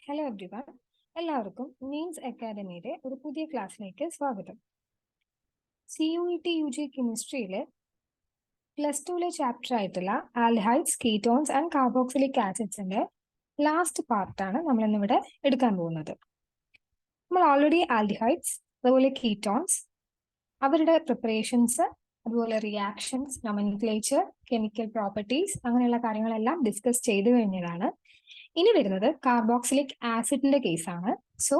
Hello everyone, എല്ലാവർക്കും means അക്കാഡമിയുടെ ഒരു പുതിയ ക്ലാസ്സിലേക്ക് സ്വാഗതം. CUET UG കെമിസ്ട്രിയിലെ +2 ചാപ്റ്റർ ആയിട്ടുള്ള ആൽഡിഹൈഡ്സ്, കീറ്റോൺസ് ആൻഡ് കാർബോക്സിലിക് ആസിഡ്സിന്റെ ലാസ്റ്റ് പാർട്ടാണ് നമ്മൾ ഇന്നിവിടെ എടുക്കാൻ പോകുന്നത്. നമ്മൾ ഓൾറെഡി ആൽഡിഹൈഡ്സ്, അതുപോലെ കീറ്റോൺസ്, അവരുടെ പ്രിപ്പറേഷൻസ്, അതുപോലെ റിയാക്ഷൻസ്, നൊമൻക്ലേച്ചർ, കെമിക്കൽ പ്രോപ്പർട്ടീസ്, അങ്ങനെയുള്ള കാര്യങ്ങളെല്ലാം ഡിസ്കസ് ചെയ്തു കഴിഞ്ഞതാണ്. ഇനി വരുന്നത് കാർബോക്സിലിക് ആസിഡിന്റെ കേസാണ്. സോ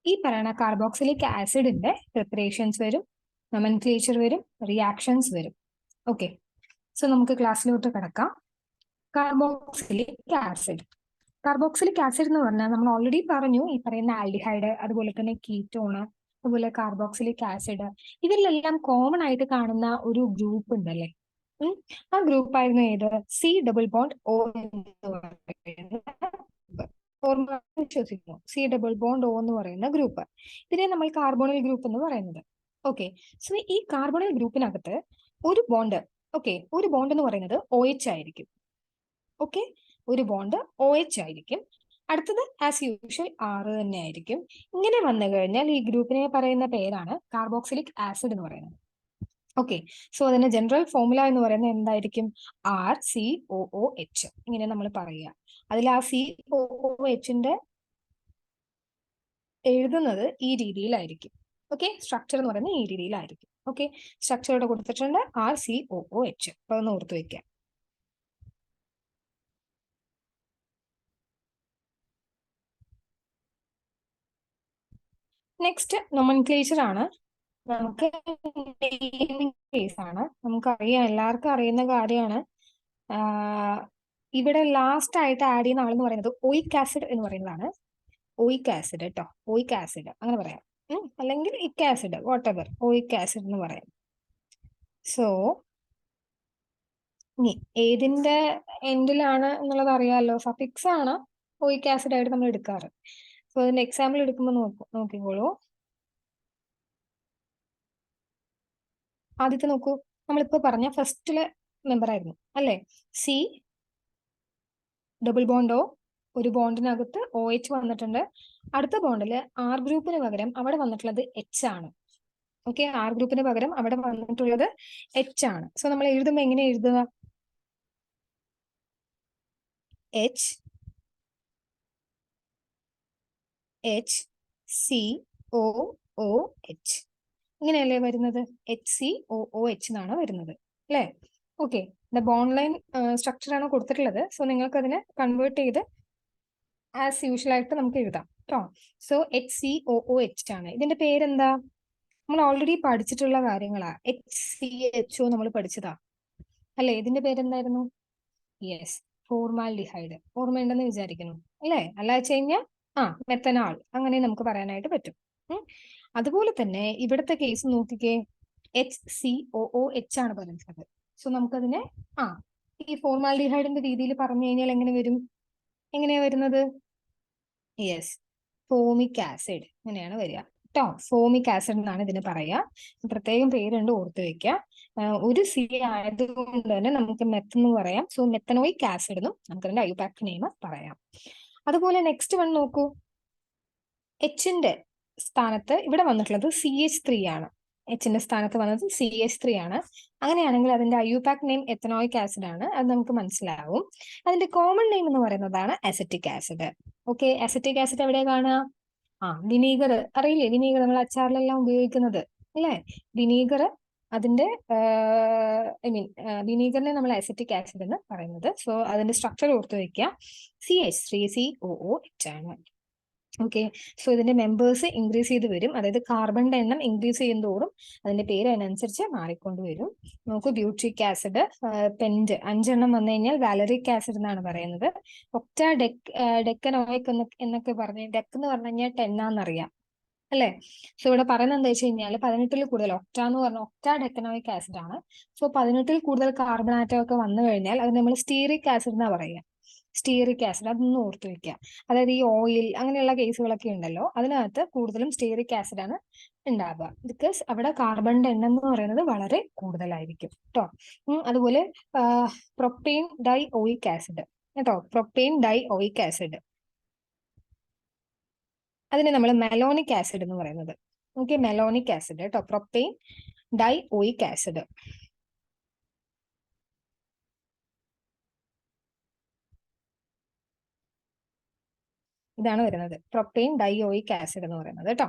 ഈ പറയുന്ന കാർബോക്സിലിക് ആസിഡിന്റെ പ്രിപ്പറേഷൻസ് വരും, നൊമൻക്ലേച്ചർ വരും, റിയാക്ഷൻസ് വരും. ഓക്കെ, സോ നമുക്ക് ക്ലാസ്സിലോട്ട് കിടക്കാം. കാർബോക്സിലിക് ആസിഡ് എന്ന് പറഞ്ഞാൽ നമ്മൾ ഓൾറെഡി പറഞ്ഞു, ഈ പറയുന്ന ആൽഡിഹൈഡ്, അതുപോലെ തന്നെ കീറ്റോണ്, അതുപോലെ കാർബോക്സിലിക് ആസിഡ്, ഇതിലെല്ലാം കോമൺ ആയിട്ട് കാണുന്ന ഒരു ഗ്രൂപ്പ് ഉണ്ടല്ലേ. ആ ഗ്രൂപ്പ് ആയിരുന്നു ഏത്? C∪O വിശ്വസിക്കുന്നു. C∪O എന്ന് പറയുന്ന ഗ്രൂപ്പ്. ഇതിനെ നമ്മൾ കാർബോണിൽ ഗ്രൂപ്പ് എന്ന് പറയുന്നത്. ഓക്കെ, സോ ഈ കാർബോണിൽ ഗ്രൂപ്പിനകത്ത് ഒരു ബോണ്ട്, ഒരു ബോണ്ട് എന്ന് പറയുന്നത് OH ആയിരിക്കും. ഓക്കെ, ഒരു ബോണ്ട് OH ആയിരിക്കും. അടുത്തത് ആസ് യൂഷ്വൽ R തന്നെ ആയിരിക്കും. ഇങ്ങനെ വന്നു കഴിഞ്ഞാൽ ഈ ഗ്രൂപ്പിനെ പറയുന്ന പേരാണ് കാർബോക്സിലിക് ആസിഡ് എന്ന് പറയുന്നത്. ഓക്കെ, സോ അതിന്റെ ജനറൽ ഫോർമുല എന്ന് പറയുന്നത് എന്തായിരിക്കും? RCOOH ഇങ്ങനെ നമ്മൾ പറയുക. അതിൽ ആ COOHന്റെ എഴുതുന്നത് ഈ രീതിയിലായിരിക്കും. ഓക്കെ, സ്ട്രക്ചർ എന്ന് പറയുന്നത് ഈ രീതിയിലായിരിക്കും. ഓക്കെ, സ്ട്രക്ചർ ഇവിടെ കൊടുത്തിട്ടുണ്ട് RCOOH. അപ്പൊ ഒന്ന് ഓർത്ത് വെക്കാം. നെക്സ്റ്റ് നൊമൻക്ലേച്ചർ ആണ്. നമുക്ക് കേസാണ്, നമുക്കറിയാം, എല്ലാവർക്കും അറിയുന്ന കാര്യമാണ്. ഇവിടെ ലാസ്റ്റ് ആയിട്ട് ആഡ് ചെയ്യുന്ന ആളെന്ന് പറയുന്നത് ഓയിക് ആസിഡ് എന്ന് പറയുന്നതാണ്. ഓയിക് ആസിഡ് കേട്ടോ, ഓയിക് ആസിഡ് അങ്ങനെ പറയാം, അല്ലെങ്കിൽ ic acid, whatever, oic acid എന്ന് പറയാം. സോ ഇനി ഏതിന്റെ എൻഡിലാണ് എന്നുള്ളത് അറിയാമല്ലോ, സഫിക്സ് ആണ് ഓയിക് ആസിഡ് ആയിട്ട് നമ്മൾ എടുക്കാറ്. സോ അതിന്റെ എക്സാമ്പിൾ എടുക്കുമ്പോൾ നോക്കിക്കോളൂ. ആദ്യത്തെ നോക്കൂ, നമ്മളിപ്പോ പറഞ്ഞ ഫസ്റ്റിലെ മെമ്പർ ആയിരുന്നു അല്ലേ, C∪O. ഒരു ബോണ്ടിനകത്ത് OH വന്നിട്ടുണ്ട്. അടുത്ത ബോണ്ടിൽ R ഗ്രൂപ്പിന് പകരം അവിടെ വന്നിട്ടുള്ളത് H ആണ്. ഓക്കെ, R ഗ്രൂപ്പിന് പകരം അവിടെ വന്നിട്ടുള്ളത് H ആണ്. സോ നമ്മൾ എഴുതുമ്പോൾ എങ്ങനെ എഴുതുക? HCOOH ഇങ്ങനെയല്ലേ വരുന്നത്? HCOOH എന്നാണ് വരുന്നത് അല്ലേ? ഓക്കെ, ബോണ്ട് ലൈൻ സ്ട്രക്ചർ ആണ് കൊടുത്തിട്ടുള്ളത്. സോ നിങ്ങൾക്ക് അതിനെ കൺവേർട്ട് ചെയ്ത് ആസ് യൂഷ്വൽ ആയിട്ട് നമുക്ക് എഴുതാം കേട്ടോ. സോ HCOOH ആണ്. ഇതിന്റെ പേരെന്താ? നമ്മൾ ഓൾറെഡി പഠിച്ചിട്ടുള്ള കാര്യങ്ങളാ. HCHO നമ്മൾ പഠിച്ചതാ അല്ലേ? ഇതിന്റെ പേരെന്തായിരുന്നു? Yes, formaldehyde. ഓർമ്മയുണ്ടെന്ന് വിചാരിക്കുന്നു അല്ലേ? അല്ല വെച്ച് കഴിഞ്ഞാൽ മെത്തനാൾ, അങ്ങനെ നമുക്ക് പറയാനായിട്ട് പറ്റും. അതുപോലെ തന്നെ ഇവിടുത്തെ കേസ് നോക്കിക്കേ, HCOOH ആണ് പറയുന്നത്. സോ നമുക്കതിനെ ഈ ഫോർമാൽഡിഹൈഡിന്റെ രീതിയിൽ പറഞ്ഞു കഴിഞ്ഞാൽ എങ്ങനെ വരും? എങ്ങനെയാ വരുന്നത്? യെസ്, ഫോമിക് ആസിഡ് അങ്ങനെയാണ് വരിക കേട്ടോ. ഫോമിക് ആസിഡ് എന്നാണ് ഇതിന് പറയാ. പ്രത്യേകം പേരുണ്ട്, ഓർത്ത് വെക്കുക. ഒരു C ആയതുകൊണ്ട് തന്നെ നമുക്ക് മെത്ത് എന്ന് പറയാം. സോ മെത്തനോയിക് ആസിഡ് എന്നും നമുക്ക് അതിന്റെ ഐയുപാക്ട് നെയിം പറയാം. അതുപോലെ നെക്സ്റ്റ് വൺ നോക്കൂ, Hന്റെ സ്ഥാനത്ത് ഇവിടെ വന്നിട്ടുള്ളത് CH3 ആണ്. Hന്റെ സ്ഥാനത്ത് വന്നത് CH3 ആണ്. അങ്ങനെയാണെങ്കിൽ അതിന്റെ ഐയുപാക്ട് നെയിം എത്തനോയിക് ആസിഡ് ആണ്. അത് നമുക്ക് മനസ്സിലാവും. അതിന്റെ കോമൺ നെയിം എന്ന് പറയുന്നതാണ് acetic acid. Okay, acetic acid എവിടെ കാണുക? വിനീഗർ അറിയില്ലേ? വിനീഗർ നമ്മൾ അച്ചാറിലെല്ലാം ഉപയോഗിക്കുന്നത് അല്ലേ? വിനീഗർ, അതിന്റെ വിനീഗറിനെ നമ്മൾ അസറ്റിക് ആസിഡ് എന്ന് പറയുന്നത്. സോ അതിന്റെ സ്ട്രക്ചർ ഓർത്ത് വെക്കുക, CH3COOH ആണ്. ഓക്കെ, സോ ഇതിന്റെ മെമ്പേഴ്സ് ഇൻക്രീസ് ചെയ്ത് വരും. അതായത് കാർബണിന്റെ എണ്ണം ഇൻക്രീസ് ചെയ്യുന്നതോറും അതിന്റെ പേര് അതിനനുസരിച്ച് മാറിക്കൊണ്ട് വരും. നമുക്ക് ബ്യൂട്രിക് ആസിഡ്, പെന്റ് 5 എണ്ണം വന്നു കഴിഞ്ഞാൽ വാലറിക് ആസിഡ് എന്നാണ് പറയുന്നത്. ഡെക്കനോയിക് എന്നൊക്കെ പറഞ്ഞ്, ഡെക്ക് എന്ന് പറഞ്ഞു കഴിഞ്ഞാൽ 10 ആണെന്നറിയാം അല്ലേ? സോ ഇവിടെ പറയുന്നത് എന്താ വെച്ച് കഴിഞ്ഞാൽ 18 കൂടുതൽ, എന്ന് പറഞ്ഞാൽ ഒക്ടാ ഡെക്കനോയിക് ആസിഡ് ആണ്. സോ 18 കൂടുതൽ കാർബൺ ആറ്റം ഒക്കെ വന്നു കഴിഞ്ഞാൽ അത് നമ്മൾ സ്റ്റീറിക് ആസിഡ് എന്നാ പറയുക. സ്റ്റീറിക് ആസിഡ്, അതൊന്നും ഓർത്ത് വെക്കുക. അതായത് ഈ ഓയിൽ അങ്ങനെയുള്ള കേസുകളൊക്കെ ഉണ്ടല്ലോ, അതിനകത്ത് കൂടുതലും സ്റ്റീറിക് ആസിഡ് ആണ് ഉണ്ടാവുക. ബിക്കോസ് അവിടെ കാർബണിന്റെ എണ്ണം എന്ന് പറയുന്നത് വളരെ കൂടുതലായിരിക്കും കേട്ടോ. അതുപോലെ പ്രൊപ്പെയിൻ ഡൈ ഓയിക് ആസിഡ് കേട്ടോ, പ്രൊപ്പെയിൻ ഡൈ ഓയിക് ആസിഡ് അതിനെ നമ്മൾ മെലോണിക് ആസിഡ് എന്ന് പറയുന്നത്. ഓക്കെ, മെലോണിക് ആസിഡ് കേട്ടോ, പ്രൊപ്പെയിൻ ഡൈഓയിക് ആസിഡ്. ഇതാണ് വരുന്നത് പ്രൊപ്പെയിൻ ഡൈഓയിക് ആസിഡ് എന്ന് പറയുന്നത് കേട്ടോ.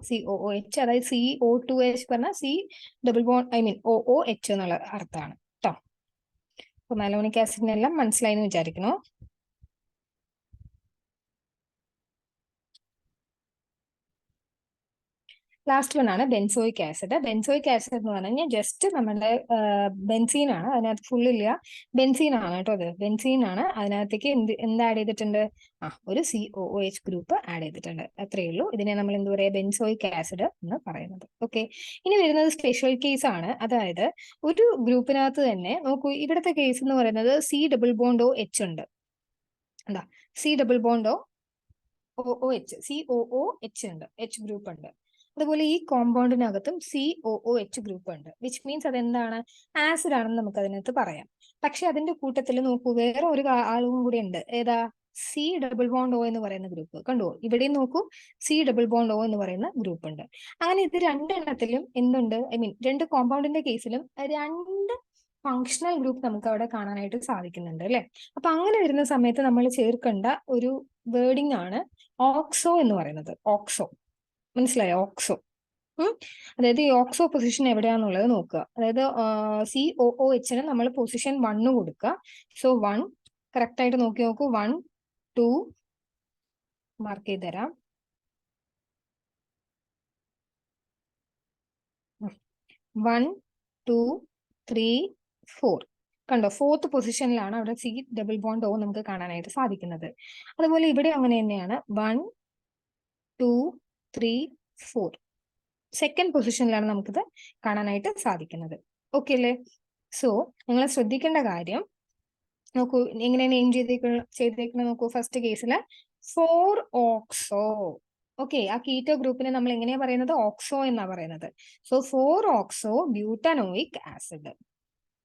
COOH, അതായത് CO2H പറഞ്ഞാൽ C double bond, I mean OOH എന്നുള്ള അർത്ഥമാണ് കേട്ടോ. അപ്പൊ മെലോണിക് ആസിഡിനെല്ലാം മനസ്സിലായി എന്ന് വിചാരിക്കുന്നു. ലാസ്റ്റ് വൺ ആണ് ബെൻസോയിക് ആസിഡ്. ബെൻസോയിക് ആസിഡ് എന്ന് പറഞ്ഞു കഴിഞ്ഞാൽ ജസ്റ്റ് നമ്മുടെ ബെൻസീൻ ആണ്, അതിനകത്ത് ഫുൾ ഇല്ല, ബെൻസീൻ ആണ് കേട്ടോ. അത് ബെൻസീൻ ആണ്, അതിനകത്തേക്ക് എന്ത് ആഡ് ചെയ്തിട്ടുണ്ട്, ഒരു COOH ഗ്രൂപ്പ് ആഡ് ചെയ്തിട്ടുണ്ട്, അത്രയേ ഉള്ളൂ. ഇതിനെ നമ്മൾ എന്ത് പറയാ, ബെൻസോയിക് ആസിഡ് എന്ന് പറയുന്നത്. ഓക്കെ, ഇനി വരുന്നത് സ്പെഷ്യൽ കേസ് ആണ്. അതായത് ഒരു ഗ്രൂപ്പിനകത്ത് തന്നെ നോക്കൂ, ഇവിടുത്തെ കേസ് എന്ന് പറയുന്നത് C ഡബിൾ ബോണ്ട് OH ഉണ്ട്, എന്താ C double bond OOH, COOH ഉണ്ട്, H ഗ്രൂപ്പ് ഉണ്ട്. അതുപോലെ ഈ കോമ്പൗണ്ടിനകത്തും COOH ഗ്രൂപ്പ് ഉണ്ട്, വിച്ച് മീൻസ് അതെന്താണ്, ആസിഡ് ആണെന്ന് നമുക്ക് അതിനകത്ത് പറയാം. പക്ഷെ അതിന്റെ കൂട്ടത്തിൽ നോക്കൂ, വേറെ ഒരു ആളും കൂടി ഉണ്ട്, ഏതാ, C ഡബിൾ ബോണ്ട് O എന്ന് പറയുന്ന ഗ്രൂപ്പ്. കണ്ടോ, ഇവിടെയും നോക്കൂ, C ഡബിൾ ബോണ്ട് O എന്ന് പറയുന്ന ഗ്രൂപ്പ് ഉണ്ട്. അങ്ങനെ ഇത് രണ്ടെണ്ണത്തിലും എന്തുണ്ട്, ഐ മീൻ രണ്ട് കോമ്പൗണ്ടിന്റെ കേസിലും രണ്ട് ഫങ്ഷണൽ ഗ്രൂപ്പ് നമുക്ക് അവിടെ കാണാനായിട്ട് സാധിക്കുന്നുണ്ട് അല്ലെ. അപ്പൊ അങ്ങനെ വരുന്ന സമയത്ത് നമ്മൾ ചേർക്കേണ്ട ഒരു വേർഡിംഗ് ആണ് ഓക്സോ എന്ന് പറയുന്നത്. ഓക്സോ, മനസ്സിലായോ, ഓക്സോ. അതായത് ഈ ഓക്സോ പൊസിഷൻ എവിടെയാന്നുള്ളത് നോക്കുക. അതായത് COOH നമ്മൾ പൊസിഷൻ 1 കൊടുക്കുക. സോ 1 കറക്റ്റ് ആയിട്ട് നോക്കി നോക്കൂ, 1 2 മാർക്ക് ചെയ്ത് തരാം. 1 2 3 4 കണ്ടോ, 4th പൊസിഷനിലാണ് അവിടെ C ഡബിൾ ബോണ്ട് O നമുക്ക് കാണാനായിട്ട് സാധിക്കുന്നത്. അതുപോലെ ഇവിടെ അങ്ങനെ തന്നെയാണ്, 1 2 3 4 സെക്കൻഡ് പൊസിഷനിലാണ് നമുക്കിത് കാണാനായിട്ട് സാധിക്കുന്നത്. ഓക്കെ അല്ലേ. സോ നിങ്ങൾ ശ്രദ്ധിക്കേണ്ട കാര്യം നോക്കൂ, എങ്ങനെ നെയിം ചെയ്തേക്കുന്നത് നോക്കൂ. ഫസ്റ്റ് കേസിൽ 4 ഓക്സോ. ഓക്കെ, ആ കീറ്റോ ഗ്രൂപ്പിനെ നമ്മൾ എങ്ങനെയാ പറയുന്നത്, ഓക്സോ എന്നാ പറയുന്നത്. So 4 oxo butanoic acid,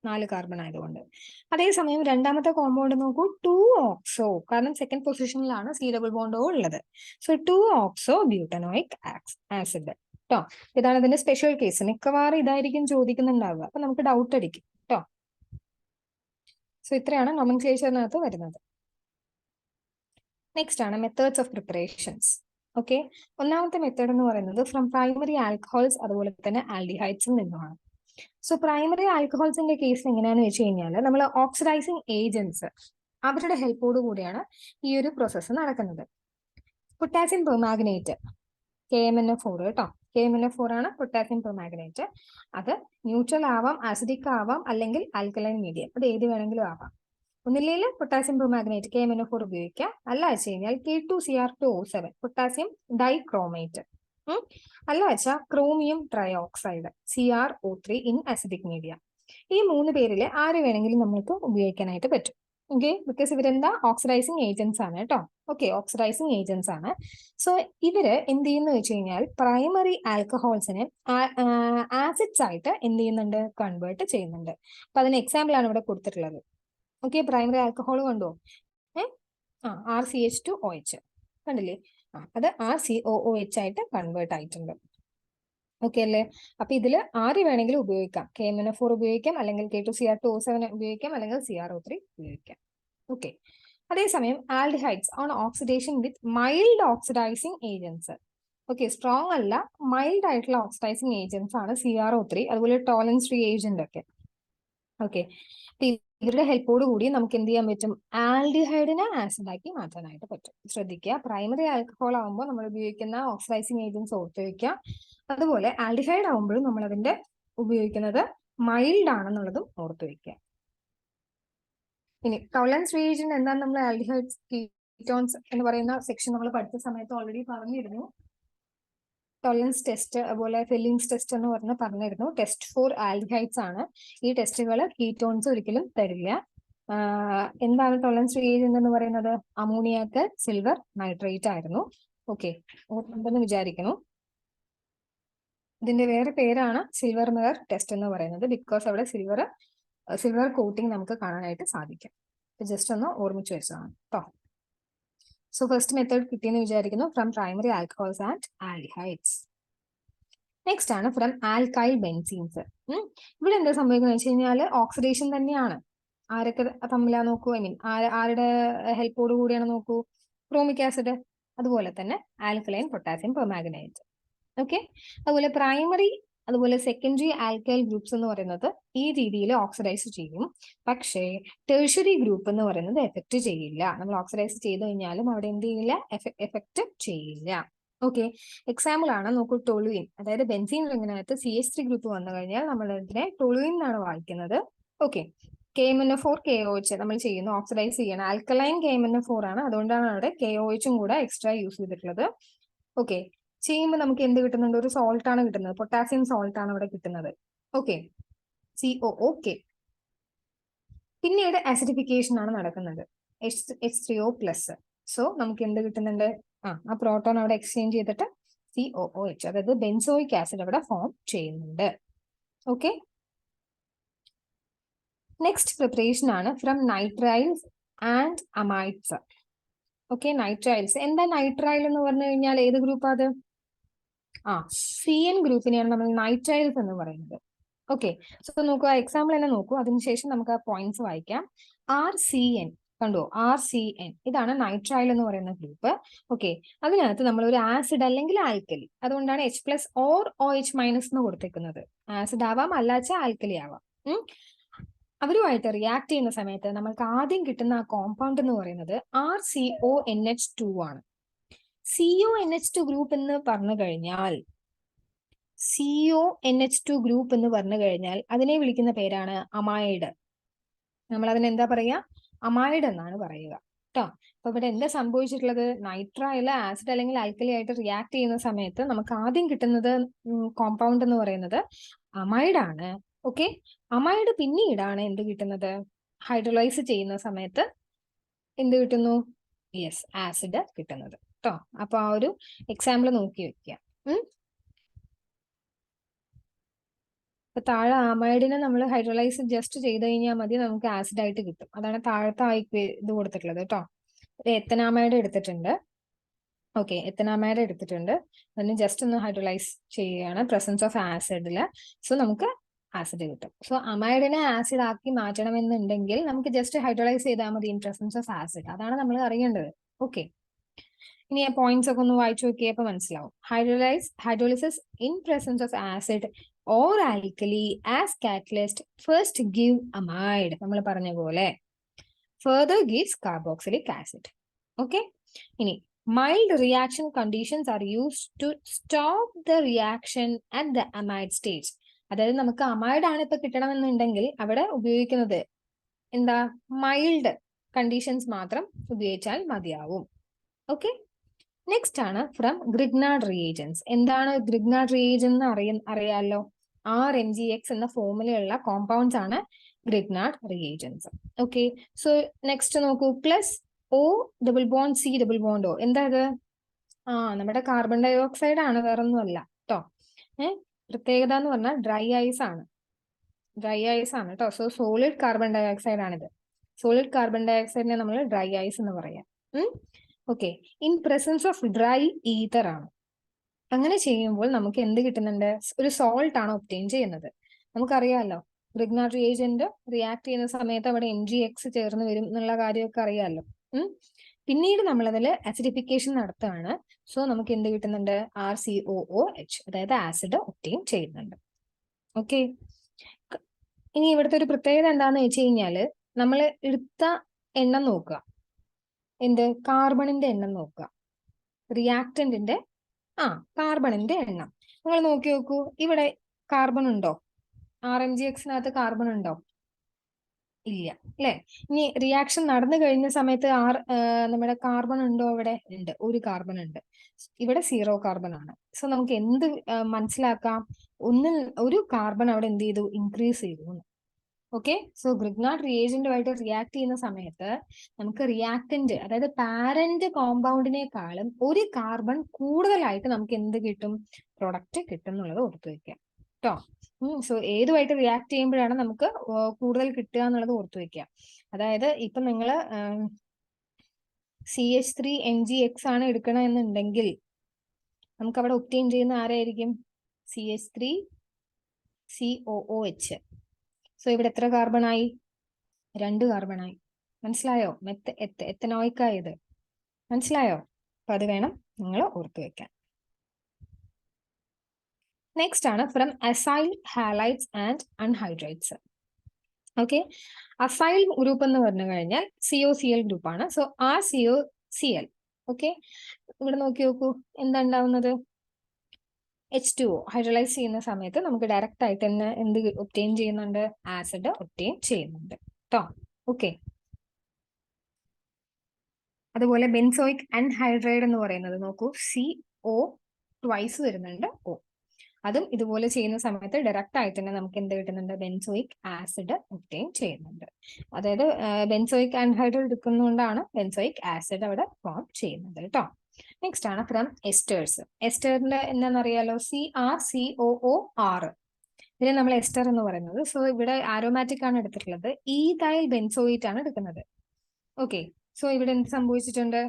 4 carbon ആയതുകൊണ്ട്. അതേസമയം രണ്ടാമത്തെ കോമ്പൗണ്ട് നോക്കൂ, 2 ഓക്സോ, കാരണം സെക്കൻഡ് പൊസിഷനിലാണ് C ഡബിൾ ബോണ്ട് O ഉള്ളത്. സോ 2 ഓക്സോ ബ്യൂട്ടനോയിക് ആസിഡ് കേട്ടോ. ഇതാണ് ഇതിന്റെ സ്പെഷ്യൽ കേസ്. മിക്കവാറും ഇതായിരിക്കും ചോദിക്കുന്നുണ്ടാവുക, അപ്പൊ നമുക്ക് ഡൗട്ട് അടിക്കും കേട്ടോ. സോ ഇത്രയാണ് നോമൻക്ലേച്ചറിനകത്ത് വരുന്നത്. നെക്സ്റ്റ് ആണ് മെത്തേഡ്സ് ഓഫ് പ്രിപ്പറേഷൻസ്. ഓക്കെ, ഒന്നാമത്തെ മെത്തേഡ് എന്ന് പറയുന്നത് ഫ്രം പ്രൈമറി ആൽക്കഹോൾസ് അതുപോലെ തന്നെ ആൽഡിഹൈഡ്സിൽ നിന്നുമാണ്. സോ പ്രൈമറി ആൽക്കഹോൾസിന്റെ കേസിൽ എങ്ങനെയാന്ന് വെച്ച് കഴിഞ്ഞാൽ നമ്മൾ ഓക്സിഡൈസിങ് ഏജൻസ് അവരുടെ ഹെൽപ്പോട് കൂടിയാണ് ഈ ഒരു പ്രോസസ്സ് നടക്കുന്നത്. പൊട്ടാസ്യം പെർമാഗ്നേറ്റ് KMnO4 കേട്ടോ, KMnO4 ആണ് പൊട്ടാസ്യം പെർമാഗ്നേറ്റ്. അത് ന്യൂട്രൽ ആവാം, ആസിഡിക് ആവാം, അല്ലെങ്കിൽ ആൽക്കലൈൻ മീഡിയം, അത് ഏത് വേണമെങ്കിലും ആവാം. ഒന്നില്ലെങ്കിൽ പൊട്ടാസ്യം പെർമാഗ്നേറ്റ് KMnO4 ഉപയോഗിക്കാം, അല്ല വെച്ച് കഴിഞ്ഞാൽ K2Cr2O7 പൊട്ടാസ്യം ഡൈക്രോമേറ്റ്, അല്ല വെച്ചാൽ chromium trioxide CrO3 in acidic media. ഈ 3 പേരിൽ ആര് വേണമെങ്കിലും നമുക്ക് ഉപയോഗിക്കാനായിട്ട് പറ്റും. ഓക്കെ, ബിക്കോസ് ഇവരെന്താ ഓക്സിഡൈസിങ് ഏജൻസ് ആണ് കേട്ടോ. ഓക്കെ, ഓക്സിഡൈസിങ് ഏജൻസ് ആണ്. സോ ഇവര് എന്ത് ചെയ്യുന്ന വെച്ച് കഴിഞ്ഞാൽ പ്രൈമറി ആൽക്കഹോൾസിനെ ആസിഡ്സ് ആയിട്ട് എന്ത് ചെയ്യുന്നുണ്ട്, കൺവേർട്ട് ചെയ്യുന്നുണ്ട്. അപ്പൊ അതിന് എക്സാമ്പിൾ ആണ് ഇവിടെ കൊടുത്തിട്ടുള്ളത്. ഓക്കെ, പ്രൈമറി ആൽക്കഹോൾ കണ്ടോ, RCH2OH കണ്ടില്ലേ, അത് RCOOH ആയിട്ട് കൺവേർട്ട് ആയിട്ടുണ്ട്. ഓക്കെ അല്ലേ. അപ്പൊ ഇതില് ആര് വേണമെങ്കിലും ഉപയോഗിക്കാം, KMnO4 ഉപയോഗിക്കാം, അല്ലെങ്കിൽ K2Cr2O7 ഉപയോഗിക്കാം, അല്ലെങ്കിൽ CrO3 ഉപയോഗിക്കാം. ഓക്കെ, അതേസമയം aldehydes on oxidation with mild oxidising agents. Okay, strong അല്ല, മൈൽഡ് ആയിട്ടുള്ള ഓക്സിഡൈസിങ് ഏജൻസ് ആണ് CrO3, അതുപോലെ ടോളൻസ് ഫ്രീ ഏജന്റ് ഒക്കെ. ഓക്കെ, ഇവരുടെ ഹെൽപ്പോട് കൂടി നമുക്ക് എന്ത് ചെയ്യാൻ പറ്റും, ആൽഡിഹൈഡിനെ ആസിഡ് ആക്കി മാറ്റാനായിട്ട് പറ്റും. ശ്രദ്ധിക്കുക, പ്രൈമറി ആൽക്കഹോൾ ആകുമ്പോൾ നമ്മൾ ഉപയോഗിക്കുന്ന ഓക്സിഡൈസിങ് ഏജൻസ് ഓർത്ത് വയ്ക്കുക. അതുപോലെ ആൽഡിഹൈഡ് ആകുമ്പോഴും നമ്മൾ അതിന്റെ ഉപയോഗിക്കുന്നത് മൈൽഡ് ആണെന്നുള്ളതും ഓർത്ത് വയ്ക്കുക. ഇനി ടോളറൻസ് റിയേജന്റ് എന്താണ്, നമ്മൾ ആൽഡിഹൈഡ്സ് കീറ്റോൺസ് എന്ന് പറയുന്ന സെക്ഷൻ നമ്മൾ പഠിച്ച സമയത്ത് ഓൾറെഡി പറഞ്ഞിരുന്നു. ടോളറൻസ് ടെസ്റ്റ്, അതുപോലെ ഫില്ലിങ്സ് ടെസ്റ്റ് എന്ന് പറഞ്ഞിരുന്നു. ടെസ്റ്റ് ഫോർ ആൽഡിഹൈഡ്സ് ആണ്. ഈ ടെസ്റ്റുകൾ കീറ്റോൺസ് ഒരിക്കലും തരില്ല. എന്താണ് ടോളറൻസ് റിയേജന്റ് എന്ന് പറയുന്നത്, അമോണിയാക്ക് സിൽവർ നൈട്രേറ്റ് ആയിരുന്നു. ഓക്കെ, ഉണ്ടെന്ന് വിചാരിക്കുന്നു. ഇതിന്റെ വേറെ പേരാണ് സിൽവർ മിറർ ടെസ്റ്റ് എന്ന് പറയുന്നത്, ബിക്കോസ് അവിടെ സിൽവർ കോട്ടിംഗ് നമുക്ക് കാണാനായിട്ട് സാധിക്കും. ജസ്റ്റ് ഒന്ന് ഓർമ്മിച്ച് വെച്ചതാണ് കേട്ടോ. സോ ഫസ്റ്റ് മെത്തേഡ് കിട്ടിയെന്ന് വിചാരിക്കുന്നു, from primary alcohols and aldehydes. Next ആണ് ഫ്രം ആൽക്കൈൽ ബെൻസീൻസ്. ഇവിടെ എന്താ സംഭവിക്കുന്നത് വെച്ച് കഴിഞ്ഞാൽ ഓക്സിഡേഷൻ തന്നെയാണ്. ആരൊക്കെ തമ്മിലാ നോക്കൂ, ഐ മീൻ ആരുടെ ഹെൽപ്പോട് കൂടിയാണ് നോക്കൂ, ക്രോമിക് ആസിഡ്, അതുപോലെ തന്നെ ആൽക്കലൈൻ പൊട്ടാസ്യം പെർമാംഗനേറ്റ്. ഓക്കെ, അതുപോലെ പ്രൈമറി അതുപോലെ സെക്കൻഡറി ആൽക്കൈൽ ഗ്രൂപ്പ്സ് എന്ന് പറയുന്നത് ഈ രീതിയിൽ ഓക്സിഡൈസ് ചെയ്യും. പക്ഷേ ടെർഷ്യറി ഗ്രൂപ്പ് എന്ന് പറയുന്നത് എഫക്ട് ചെയ്യില്ല. നമ്മൾ ഓക്സിഡൈസ് ചെയ്ത് കഴിഞ്ഞാലും അവിടെ എന്ത് ചെയ്യില്ല, എഫക്ട് ചെയ്യില്ല. ഓക്കെ, എക്സാമ്പിൾ ആണ് നോക്കൂ, ടൊളുയിൻ. അതായത് ബെൻസീൻ റിങ്ങിനകത്ത് CH3 ഗ്രൂപ്പ് വന്നു കഴിഞ്ഞാൽ നമ്മൾ ഇതിനെ ടൊളുയിൻ എന്നാണ് വായിക്കുന്നത്. ഓക്കെ, KMnO4 KOH നമ്മൾ ചെയ്യുന്നു, ഓക്സിഡൈസ് ചെയ്യണം. ആൽക്കലൈൻ KMnO4 ആണ്, അതുകൊണ്ടാണ് അവിടെ KOH കൂടെ എക്സ്ട്രാ യൂസ് ചെയ്തിട്ടുള്ളത്. ഓക്കെ, ചെയ്യുമ്പോൾ നമുക്ക് എന്ത് കിട്ടുന്നുണ്ട്, ഒരു സോൾട്ട് ആണ് കിട്ടുന്നത്, പൊട്ടാസ്യം സോൾട്ട് ആണ് ഇവിടെ കിട്ടുന്നത്. Okay, COOK. പിന്നീട് ആസിഡിഫിക്കേഷൻ ആണ് നടക്കുന്നത്, H3O+. സോ നമുക്ക് എന്ത് കിട്ടുന്നുണ്ട്, ആ പ്രോട്ടോൺ അവിടെ എക്സ്ചേഞ്ച് ചെയ്തിട്ട് COOH, അതായത് ബെൻസോയിക് ആസിഡ് അവിടെ ഫോം ചെയ്യുന്നുണ്ട്. ഓക്കെ, നെക്സ്റ്റ് പ്രിപ്പറേഷൻ ആണ് from nitriles and amides. Okay, nitriles എന്താ, നൈട്രൈൽ എന്ന് പറഞ്ഞു കഴിഞ്ഞാൽ ഏത് ഗ്രൂപ്പാ അത്, CN ഗ്രൂപ്പിനെയാണ് നമ്മൾ നൈട്രൈൽസ് എന്ന് പറയുന്നത്. ഓക്കെ, സോ നോക്കുക, എക്സാമ്പിൾ തന്നെ നോക്കൂ, അതിനുശേഷം നമുക്ക് ആ പോയിന്റ്സ് വായിക്കാം. RCN കണ്ടോ, RCN ഇതാണ് നൈട്രൈൽ എന്ന് പറയുന്ന ഗ്രൂപ്പ്. ഓക്കെ, അതിനകത്ത് നമ്മൾ ഒരു ആസിഡ് അല്ലെങ്കിൽ ആൽക്കലി, അതുകൊണ്ടാണ് H+ ഓർ OH- എന്ന് കൊടുത്തേക്കുന്നത്. ആസിഡ് ആവാം, അല്ലാച്ച ആൽക്കലി ആവാം. അവരുമായിട്ട് റിയാക്ട് ചെയ്യുന്ന സമയത്ത് നമുക്ക് ആദ്യം കിട്ടുന്ന ആ കോമ്പൗണ്ട് എന്ന് പറയുന്നത് RCONH2 ആണ്. CONH2 ഗ്രൂപ്പ് എന്ന് പറഞ്ഞു കഴിഞ്ഞാൽ CONH2 ഗ്രൂപ്പ് എന്ന് പറഞ്ഞു കഴിഞ്ഞാൽ അതിനെ വിളിക്കുന്ന പേരാണ് അമൈഡ്. നമ്മൾ അതിന് എന്താ പറയുക, അമൈഡ് എന്നാണ് പറയുക കേട്ടോ. അപ്പൊ ഇവിടെ എന്താ സംഭവിച്ചിട്ടുള്ളത്, നൈട്രൈൽ ആസിഡ് അല്ലെങ്കിൽ ആൽക്കലി ആയിട്ട് റിയാക്ട് ചെയ്യുന്ന സമയത്ത് നമുക്ക് ആദ്യം കിട്ടുന്നത് കോമ്പൗണ്ട് എന്ന് പറയുന്നത് അമൈഡ് ആണ്. ഓക്കെ, അമൈഡ് പിന്നീടാണ് എന്ത് കിട്ടുന്നത്, ഹൈഡ്രോളൈസ് ചെയ്യുന്ന സമയത്ത് എന്ത് കിട്ടുന്നു, യെസ്, ആസിഡ് കിട്ടുന്നത് കേട്ടോ. അപ്പൊ ആ ഒരു എക്സാമ്പിൾ നോക്കി വെക്കുക. ഇപ്പൊ താഴെ അമൈഡിനെ നമ്മൾ ഹൈഡ്രോളൈസ് ജസ്റ്റ് ചെയ്ത് കഴിഞ്ഞാൽ മതി, നമുക്ക് ആസിഡ് ആയിട്ട് കിട്ടും. അതാണ് താഴത്തെ ഇത് കൊടുത്തിട്ടുള്ളത് കേട്ടോ. ഒരു എത്തനാമൈഡ് എടുത്തിട്ടുണ്ട്. ഓക്കെ, എത്തനാമൈഡ് എടുത്തിട്ടുണ്ട്, അതിന് ജസ്റ്റ് ഒന്ന് ഹൈഡ്രോളൈസ് ചെയ്യുകയാണ് പ്രസൻസ് ഓഫ് ആസിഡില്. സോ നമുക്ക് ആസിഡ് കിട്ടും. സോ അമൈഡിനെ ആസിഡ് ആക്കി മാറ്റണമെന്നുണ്ടെങ്കിൽ നമുക്ക് ജസ്റ്റ് ഹൈഡ്രോളൈസ് ചെയ്താൽ മതി ഇൻ പ്രസൻസ് ഓഫ് ആസിഡ്. അതാണ് നമ്മൾ അറിയേണ്ടത്. ഓക്കെ, ഇനി ആ പോയിന്റ്സ് ഒക്കെ ഒന്ന് വായിച്ചു നോക്കിയപ്പോൾ മനസ്സിലാവും. Hydrolysis in presence of acid or alkali as catalyst first give amide, നമ്മൾ പറഞ്ഞ പോലെ further gives carboxylic acid. Okay, ഇനി mild reaction conditions are used to stop the reaction at the amide stage. അതായത് നമുക്ക് അമൈഡ് ആണ് ഇപ്പൊ കിട്ടണമെന്നുണ്ടെങ്കിൽ അവിടെ ഉപയോഗിക്കുന്നത് എന്താ, മൈൽഡ് കണ്ടീഷൻസ് മാത്രം ഉപയോഗിച്ചാൽ മതിയാവും. ഓക്കെ, നെക്സ്റ്റ് ആണ് ഫ്രം ഗ്രിഗ്നാർഡ് റിയേജൻസ്. എന്താണ് ഗ്രിഗ്നാർഡ് റിയേജൻ എന്ന് അറിയാലോ, RMgX എന്ന ഫോർമുലയുള്ള കോമ്പൗണ്ട്സ് ആണ് Grignard reagents. Okay, so next നോക്കൂ, +O double bond C double bond O. എന്താ ഇത്, നമ്മുടെ കാർബൺ ഡൈ ഓക്സൈഡ് ആണ്, വേറൊന്നുമല്ല കേട്ടോ. പ്രത്യേകത എന്ന് പറഞ്ഞാൽ ഡ്രൈ ഐസ് ആണ് കേട്ടോ. So solid carbon dioxide ആണിത്. സോളിഡ് കാർബൺ ഡൈ ഓക്സൈഡിനെ നമ്മൾ ഡ്രൈ ഐസ് എന്ന് പറയാം. Okay, in presence of dry ether ആണ്. അങ്ങനെ ചെയ്യുമ്പോൾ നമുക്ക് എന്ത് കിട്ടുന്നുണ്ട്, ഒരു സോൾട്ട് ആണ് ഒബ്റ്റെയിൻ ചെയ്യുന്നത്. നമുക്കറിയാമല്ലോ, ഗ്രിഗ്നാർഡ് റിയേജന്റ് റിയാക്ട് ചെയ്യുന്ന സമയത്ത് അവിടെ MgX ചേർന്ന് വരും എന്നുള്ള കാര്യമൊക്കെ അറിയാമല്ലോ. പിന്നീട് നമ്മളതിൽ ആസിഡിഫിക്കേഷൻ നടത്തുകയാണ്. സോ നമുക്ക് എന്ത് കിട്ടുന്നുണ്ട്, RCOOH, അതായത് ആസിഡ് ഒബ്റ്റെയിൻ ചെയ്യുന്നുണ്ട്. ഓക്കെ, ഇനി ഇവിടുത്തെ ഒരു പ്രത്യേകത എന്താണെന്ന് വെച്ച് കഴിഞ്ഞാൽ നമ്മൾ എടുത്ത എണ്ണം നോക്കുക, എന്ത്, കാർബണിന്റെ എണ്ണം നോക്കുക, റിയാക്ടന്റിന്റെ കാർബണിന്റെ എണ്ണം നിങ്ങൾ നോക്കി നോക്കൂ. ഇവിടെ കാർബൺ ഉണ്ടോ, RMgXനകത്ത് കാർബൺ ഉണ്ടോ, ഇല്ല അല്ലെ. ഇനി റിയാക്ഷൻ നടന്നു കഴിഞ്ഞ സമയത്ത് നമ്മുടെ കാർബൺ ഉണ്ടോ, ഇവിടെ ഉണ്ട്, ഒരു കാർബൺ ഉണ്ട്. ഇവിടെ 0 കാർബൺ ആണ്. സോ നമുക്ക് എന്ത് മനസ്സിലാക്കാം, ഒരു കാർബൺ അവിടെ എന്ത് ചെയ്തു, ഇൻക്രീസ് ചെയ്തു. ഓക്കെ, സോ ഗ്രിഗ്നാർഡ് റിയേജന്റുമായിട്ട് റിയാക്ട് ചെയ്യുന്ന സമയത്ത് നമുക്ക് റിയാക്ടന്റ്, അതായത് പാരന്റ് കോമ്പൗണ്ടിനേക്കാളും ഒരു കാർബൺ കൂടുതലായിട്ട് നമുക്ക് എന്ത് കിട്ടും, പ്രൊഡക്റ്റ് കിട്ടും എന്നുള്ളത് ഓർത്തു വെക്കാം കേട്ടോ. സോ ഏതുമായിട്ട് റിയാക്ട് ചെയ്യുമ്പോഴാണ് നമുക്ക് കൂടുതൽ കിട്ടുക എന്നുള്ളത് ഓർത്തു വെക്കുക. അതായത് ഇപ്പൊ നിങ്ങൾ CH3NGX ആണ് എടുക്കണമെന്നുണ്ടെങ്കിൽ നമുക്ക് അവിടെ ഒപ്റ്റെയിൻ ചെയ്യുന്ന ആരായിരിക്കും? CH3COOH. സോ ഇവിടെ എത്ര കാർബൺ ആയി? 2 കാർബൺ ആയി. മനസ്സിലായോ? എത്തനോയിക് ആയത് മനസ്സിലായോ? അപ്പൊ അത് വേണം നിങ്ങൾ ഓർത്തു വെക്കാൻ. നെക്സ്റ്റ് ആണ് from acyl halides and anhydrides. Okay, acyl group എന്ന് പറഞ്ഞു കഴിഞ്ഞാൽ COCl ഗ്രൂപ്പ് ആണ്. So RCOCl. ഓക്കെ, ഇവിടെ നോക്കി നോക്കൂ, എന്താ ഉണ്ടാവുന്നത്? H2O ഹൈഡ്രലൈസ് ചെയ്യുന്ന സമയത്ത് നമുക്ക് ഡയറക്റ്റ് ആയിട്ട് തന്നെ എന്ത് ഒപ്റ്റെയിൻ ചെയ്യുന്നുണ്ട്? ആസിഡ് ഒപ്റ്റെയിൻ ചെയ്യുന്നുണ്ട് കേട്ടോ. ഓക്കെ, അതുപോലെ ബെൻസോയിക് അൺഹൈഡ്രൈഡ് എന്ന് പറയുന്നത് നോക്കൂ, CO ട്വൈസ് വരുന്നുണ്ട് O. അതും ഇതുപോലെ ചെയ്യുന്ന സമയത്ത് ഡയറക്റ്റ് ആയിട്ട് തന്നെ നമുക്ക് എന്ത് കിട്ടുന്നുണ്ട്? ബെൻസോയിക് ആസിഡ് ഒപ്റ്റെയിൻ ചെയ്യുന്നുണ്ട്. അതായത് ബെൻസോയിക് അൺഹൈഡ്രൈഡ് എടുക്കുന്നതുകൊണ്ടാണ് ബെൻസോയിക് ആസിഡ് അവിടെ ഫോം ചെയ്യുന്നത് കേട്ടോ. നെക്സ്റ്റ് ആണ് ഫ്രം എസ്റ്റേഴ്സ്. എസ്റ്ററിന്റെ എന്താണെന്നറിയാലോ? CrCOOR. ഇതിനെ നമ്മൾ എസ്റ്റർ എന്ന് പറയുന്നത്. സോ ഇവിടെ ആരോമാറ്റിക് ആണ് എടുത്തിട്ടുള്ളത്. ഈഥൈൽ ബെൻസോയിറ്റ് ആണ് എടുക്കുന്നത്. ഓക്കെ, സോ ഇവിടെ എന്ത് സംഭവിച്ചിട്ടുണ്ട്?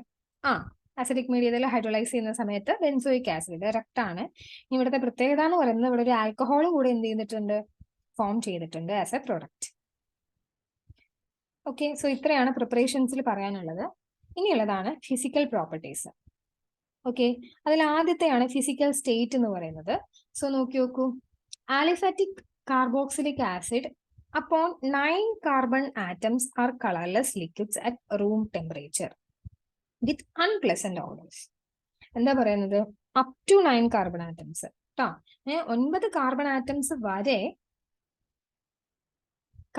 അസിഡിക് മീഡിയത്തിൽ ഹൈഡ്രോളൈസ് ചെയ്യുന്ന സമയത്ത് ബെൻസോയിക് ആസിഡ് ഡയറക്റ്റ് ആണ്. ഇവിടുത്തെ പ്രത്യേകത എന്ന് പറയുന്നത് ഇവിടെ ഒരു ആൽക്കഹോൾ കൂടെ എന്ത് ചെയ്തിട്ടുണ്ട്? ഫോം ചെയ്തിട്ടുണ്ട് as A product. Okay, so ഇത്രയാണ് പ്രിപ്പറേഷൻസിൽ പറയാനുള്ളത്. ഇനിയുള്ളതാണ് ഫിസിക്കൽ പ്രോപ്പർട്ടീസ്. ഓക്കെ, അതിൽ ആദ്യത്തെയാണ് ഫിസിക്കൽ സ്റ്റേറ്റ് എന്ന് പറയുന്നത്. സോ നോക്കി നോക്കൂ, aliphatic carboxylic acid upon 9 carbon atoms are colorless liquids at room temperature with unpleasant odors. എന്താ പറയുന്നത്? അപ് ടു 9 കാർബൺ ആറ്റംസ് കേട്ടോ. 9 കാർബൺ ആറ്റംസ് വരെ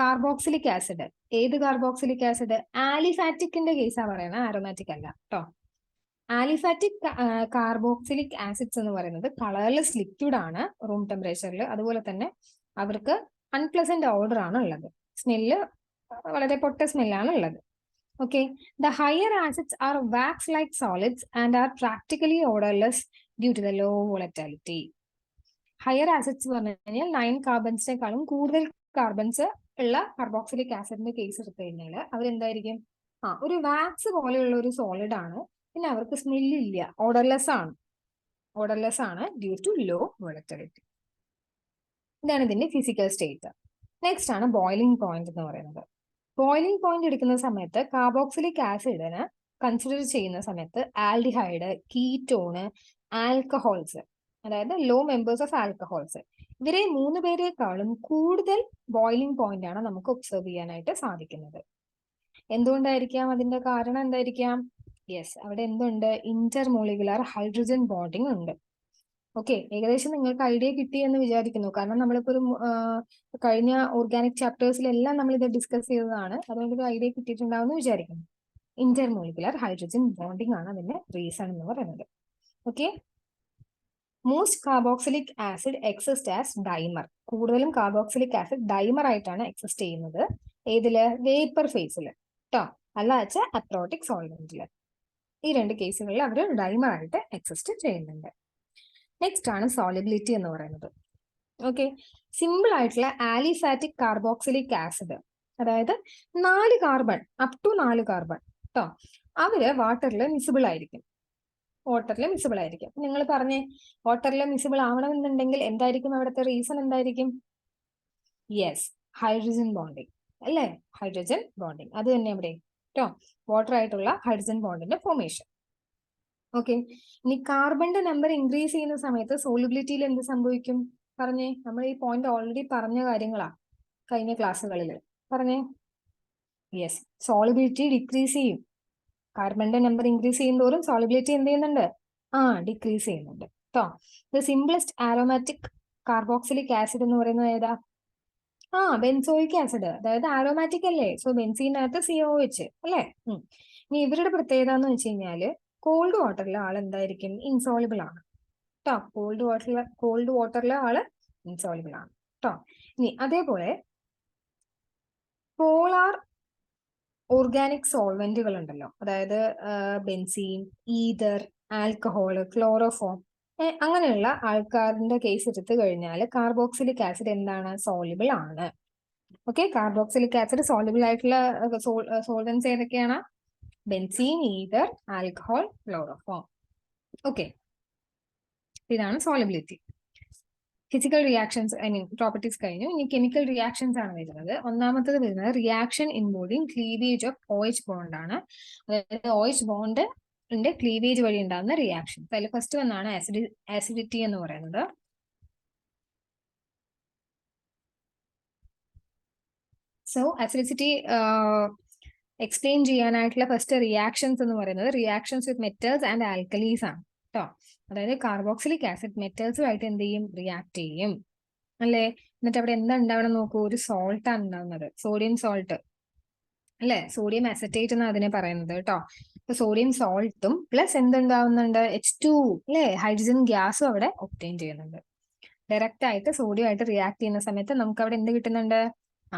കാർബോക്സിലിക് ആസിഡ്. ഏത് കാർബോക്സിലിക് ആസിഡ്? ആലിഫാറ്റിക്കിന്റെ കേസാ പറയണത്, ആരോമാറ്റിക് അല്ല കേട്ടോ. ആലിഫാറ്റിക് കാർബോക്സിലിക് ആസിഡ്സ് എന്ന് പറയുന്നത് കളർലെസ് ലിക്വിഡ് ആണ് റൂം ടെമ്പറേച്ചറിൽ. അതുപോലെ തന്നെ അവർക്ക് അൺപ്ലസന്റ് ഓർഡർ ആണ് ഉള്ളത്. സ്മെല്ല് വളരെ പൊട്ട സ്മെല്ലാണ് ഉള്ളത്. Okay, the higher acids are wax like solids and are practically odourless due to the low volatility. Higher acids പറഞ്ഞു കഴിഞ്ഞാൽ 9 കാർബൺസിനേക്കാളും കൂടുതൽ കാർബൺസ് ഉള്ള കാർബോക്സിലിക് ആസിഡിന്റെ കേസ് എടുത്തു കഴിഞ്ഞാൽ അവരെന്തായിരിക്കും? ഒരു വാക്സ് പോലെയുള്ള ഒരു സോളിഡ് ആണ്. പിന്നെ അവർക്ക് സ്മെല്ലില്ല, ഓർഡർലെസ് ആണ്. ഓർഡർലെസ് ആണ് ഡ്യൂ ടു ലോ വോളറ്റിലിറ്റി. ഇതാണ് ഇതിന്റെ ഫിസിക്കൽ സ്റ്റേറ്റ്. നെക്സ്റ്റ് ആണ് ബോയിലിംഗ് പോയിന്റ് എന്ന് പറയുന്നത്. ബോയിലിംഗ് പോയിന്റ് എടുക്കുന്ന സമയത്ത് കാർബോക്സിലിക് ആസിഡിന് കൺസിഡർ ചെയ്യുന്ന സമയത്ത് ആൽഡിഹൈഡ്, കീറ്റോണ്, ആൽക്കഹോൾസ്, അതായത് ലോ മെമ്പേഴ്സ് ഓഫ് ആൽക്കഹോൾസ്, ഇവരെ 3 പേരെക്കാളും കൂടുതൽ ബോയിലിംഗ് പോയിന്റ് ആണ് നമുക്ക് ഒബ്സർവ് ചെയ്യാനായിട്ട് സാധിക്കുന്നത്. എന്തുകൊണ്ടായിരിക്കാം? അതിന്റെ കാരണം എന്തായിരിക്കാം? യെസ്, അവിടെ എന്തുണ്ട്? ഇന്റർമോളിക്കുലർ ഹൈഡ്രജൻ ബോണ്ടിങ് ഉണ്ട്. ഓക്കെ, ഏകദേശം നിങ്ങൾക്ക് ഐഡിയ കിട്ടി എന്ന് വിചാരിക്കുന്നു. കാരണം നമ്മളിപ്പോ ഒരു കഴിഞ്ഞ ഓർഗാനിക് ചാപ്റ്റേഴ്സിലെല്ലാം നമ്മൾ ഇത് ഡിസ്കസ് ചെയ്തതാണ്. അതുകൊണ്ട് ഒരു ഐഡിയ കിട്ടിയിട്ടുണ്ടാവും എന്ന് വിചാരിക്കുന്നു. ഇന്റർമോളിക്കുലർ ഹൈഡ്രജൻ ബോണ്ടിങ് ആണ് അതിന്റെ റീസൺ എന്ന് പറയുന്നത്. Okay, most carboxylic acid exist as dimer. കൂടുതലും കാർബോക്സിലിക് ആസിഡ് ഡൈമർ ആയിട്ടാണ് എക്സിസ്റ്റ് ചെയ്യുന്നത്. ഏതില്? വേപ്പർ ഫേസിൽ കേട്ടോ, അല്ല വെച്ചാൽ അപ്രോട്ടിക് സോൾവെന്റില്. ഈ 2 കേസുകളിൽ അവർ ഡൈമർ ആയിട്ട് എക്സിസ്റ്റ് ചെയ്യുന്നുണ്ട്. നെക്സ്റ്റ് ആണ് സോളിബിലിറ്റി എന്ന് പറയുന്നത്. ഓക്കെ, സിമ്പിൾ ആയിട്ടുള്ള ആലിഫാറ്റിക് കാർബോക്സിലിക് ആസിഡ്, അതായത് 4 കാർബൺ, അപ് ടു 4 കാർബൺ കേട്ടോ, അവര് വാട്ടറിൽ മിസിബിൾ ആയിരിക്കും. നിങ്ങൾ പറഞ്ഞേ, വാട്ടറിൽ മിസിബിൾ ആവണമെന്നുണ്ടെങ്കിൽ എന്തായിരിക്കും അവിടുത്തെ റീസൺ? എന്തായിരിക്കും? യെസ്, ഹൈഡ്രജൻ ബോണ്ടിങ് അല്ലേ? ഹൈഡ്രജൻ ബോണ്ടിങ് അത് തന്നെ ഇവിടെ കേട്ടോ, വാട്ടർ ആയിട്ടുള്ള ഹൈഡ്രജൻ ബോണ്ടിന്റെ ഫോർമേഷൻ. ഓക്കെ, ഇനി കാർബണിന്റെ നമ്പർ ഇൻക്രീസ് ചെയ്യുന്ന സമയത്ത് സോളിബിലിറ്റിയിൽ എന്ത് സംഭവിക്കും? പറഞ്ഞേ, നമ്മൾ ഈ പോയിന്റ് ഓൾറെഡി പറഞ്ഞ കാര്യങ്ങളാ കഴിഞ്ഞ ക്ലാസ്സുകളിൽ. പറഞ്ഞേ. യെസ്, സോളിബിലിറ്റി ഡിക്രീസ് ചെയ്യും. കാർബണിന്റെ നമ്പർ ഇൻക്രീസ് ചെയ്യുന്നതോറും സോളിബിലിറ്റി എന്ത് ചെയ്യുന്നുണ്ട്? ഡിക്രീസ് ചെയ്യുന്നുണ്ട് കേട്ടോ. The simplest aromatic carboxylic acid എന്ന് പറയുന്നത് ഏതാ? ബെൻസോയിക് ആസിഡ്, അതായത് ആരോമാറ്റിക് അല്ലേ? സോ ബെൻസീനകത്ത് COOH അല്ലേ? ഇനി ഇവരുടെ പ്രത്യേകത എന്ന് വെച്ച് കഴിഞ്ഞാല് കോൾഡ് വാട്ടറിൽ ആൾ എന്തായിരിക്കും? ഇൻസോളിബിൾ ആണ് കേട്ടോ. കോൾഡ് വാട്ടറിലെ ആള് ഇൻസോളിബിൾ ആണ് കേട്ടോ. ഇനി അതേപോലെ പോളാർ ഓർഗാനിക് സോൾവെന്റുകൾ ഉണ്ടല്ലോ, അതായത് ബെൻസീൻ, ഈതർ, ആൽക്കഹോള്, ക്ലോറോഫോം, അങ്ങനെയുള്ള ആൾക്കാരുടെ കേസ് എടുത്തു കഴിഞ്ഞാൽ കാർബോക്സിലിക് ആസിഡ് എന്താണ്? സോളിബിൾ ആണ്. ഓക്കെ, കാർബോക്സിലിക് ആസിഡ് സോളിബിൾ ആയിട്ടുള്ള സോൾവെന്റ്സ് ഏതൊക്കെയാണ്? Benzene, ether, alcohol, chloroform. Okay, ഇതാണ് solubility. Physical reactions, I mean properties കഴിഞ്ഞു. ഇനി കെമിക്കൽ റിയാക്ഷൻസ് ആണ് വരുന്നത്. ഒന്നാമത്തത് വരുന്നത് reaction involving cleavage of OH bond ആണ്. അതായത് OH ബോണ്ടിന്റെ ക്ലീവേജ് വഴി ഉണ്ടാകുന്ന റിയാക്ഷൻ. അതിൽ ഫസ്റ്റ് വന്നാണ് ആസിഡിറ്റി എന്ന് പറയുന്നത്. സോ അസിഡിറ്റി എക്സ്പ്ലെയിൻ ചെയ്യാനായിട്ടുള്ള ഫസ്റ്റ് റിയാക്ഷൻസ് എന്ന് പറയുന്നത് reactions with metals and alkalis ആണ് കേട്ടോ. അതായത് കാർബോക്സിലിക് ആസിഡ് മെറ്റൽസുമായിട്ട് എന്ത് ചെയ്യും, റിയാക്ട് ചെയ്യും അല്ലേ. എന്നിട്ട് അവിടെ എന്താ ഉണ്ടാവണം നോക്കൂ, ഒരു സോൾട്ട് ആണ് ഉണ്ടാവുന്നത്, സോഡിയം സോൾട്ട് അല്ലെ, സോഡിയം അസറ്റേറ്റ് എന്നാണ് അതിനെ പറയുന്നത് കേട്ടോ. അപ്പൊ സോഡിയം സോൾട്ടും പ്ലസ് എന്തുണ്ടാവുന്നുണ്ട്, H2 അല്ലെ, ഹൈഡ്രജൻ ഗ്യാസും അവിടെ ഒബ്റ്റെയിൻ ചെയ്യുന്നുണ്ട്. ഡയറക്റ്റ് ആയിട്ട് സോഡിയം ആയിട്ട് റിയാക്ട് ചെയ്യുന്ന സമയത്ത് നമുക്ക് അവിടെ എന്ത് കിട്ടുന്നുണ്ട്,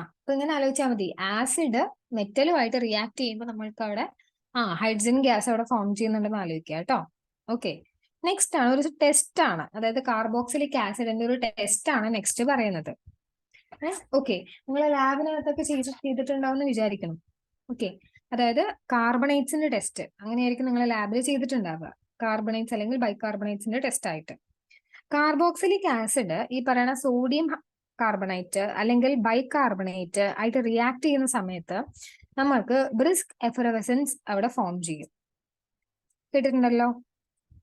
അപ്പൊ ഇങ്ങനെ ആലോചിച്ചാൽ മതി, ആസിഡ് മെറ്റലുമായിട്ട് റിയാക്ട് ചെയ്യുമ്പോൾ നമ്മൾക്ക് അവിടെ ഹൈഡ്രജൻ ഗ്യാസ് അവിടെ ഫോം ചെയ്യുന്നുണ്ടെന്ന് ആലോചിക്കുക കേട്ടോ. ഓക്കെ, നെക്സ്റ്റ് ആണ് ഒരു ടെസ്റ്റ് ആണ്, അതായത് കാർബോക്സിലിക് ആസിഡിന്റെ ഒരു ടെസ്റ്റ് ആണ് നെക്സ്റ്റ് പറയുന്നത്. ഓക്കെ, നിങ്ങൾ ലാബിനകത്തൊക്കെ ചെയ്തിട്ടുണ്ടാവും വിചാരിക്കണം. ഓക്കെ, അതായത് കാർബണേറ്റ്സിന്റെ ടെസ്റ്റ് അങ്ങനെയായിരിക്കും നിങ്ങൾ ലാബിൽ ചെയ്തിട്ടുണ്ടാവുക. കാർബണേറ്റ്സ് അല്ലെങ്കിൽ ബൈകാർബണേറ്റ്സിന്റെ ടെസ്റ്റ് ആയിട്ട് കാർബോക്സിലിക് ആസിഡ് ഈ പറയുന്ന സോഡിയം കാർബണേറ്റ് അല്ലെങ്കിൽ ബൈകാർബണേറ്റ് ആയിട്ട് റിയാക്ട് ചെയ്യുന്ന സമയത്ത് നമ്മൾക്ക് ബ്രിസ്ക് എഫറവസൻസ് അവിടെ ഫോം ചെയ്യും. കേട്ടിട്ടുണ്ടല്ലോ,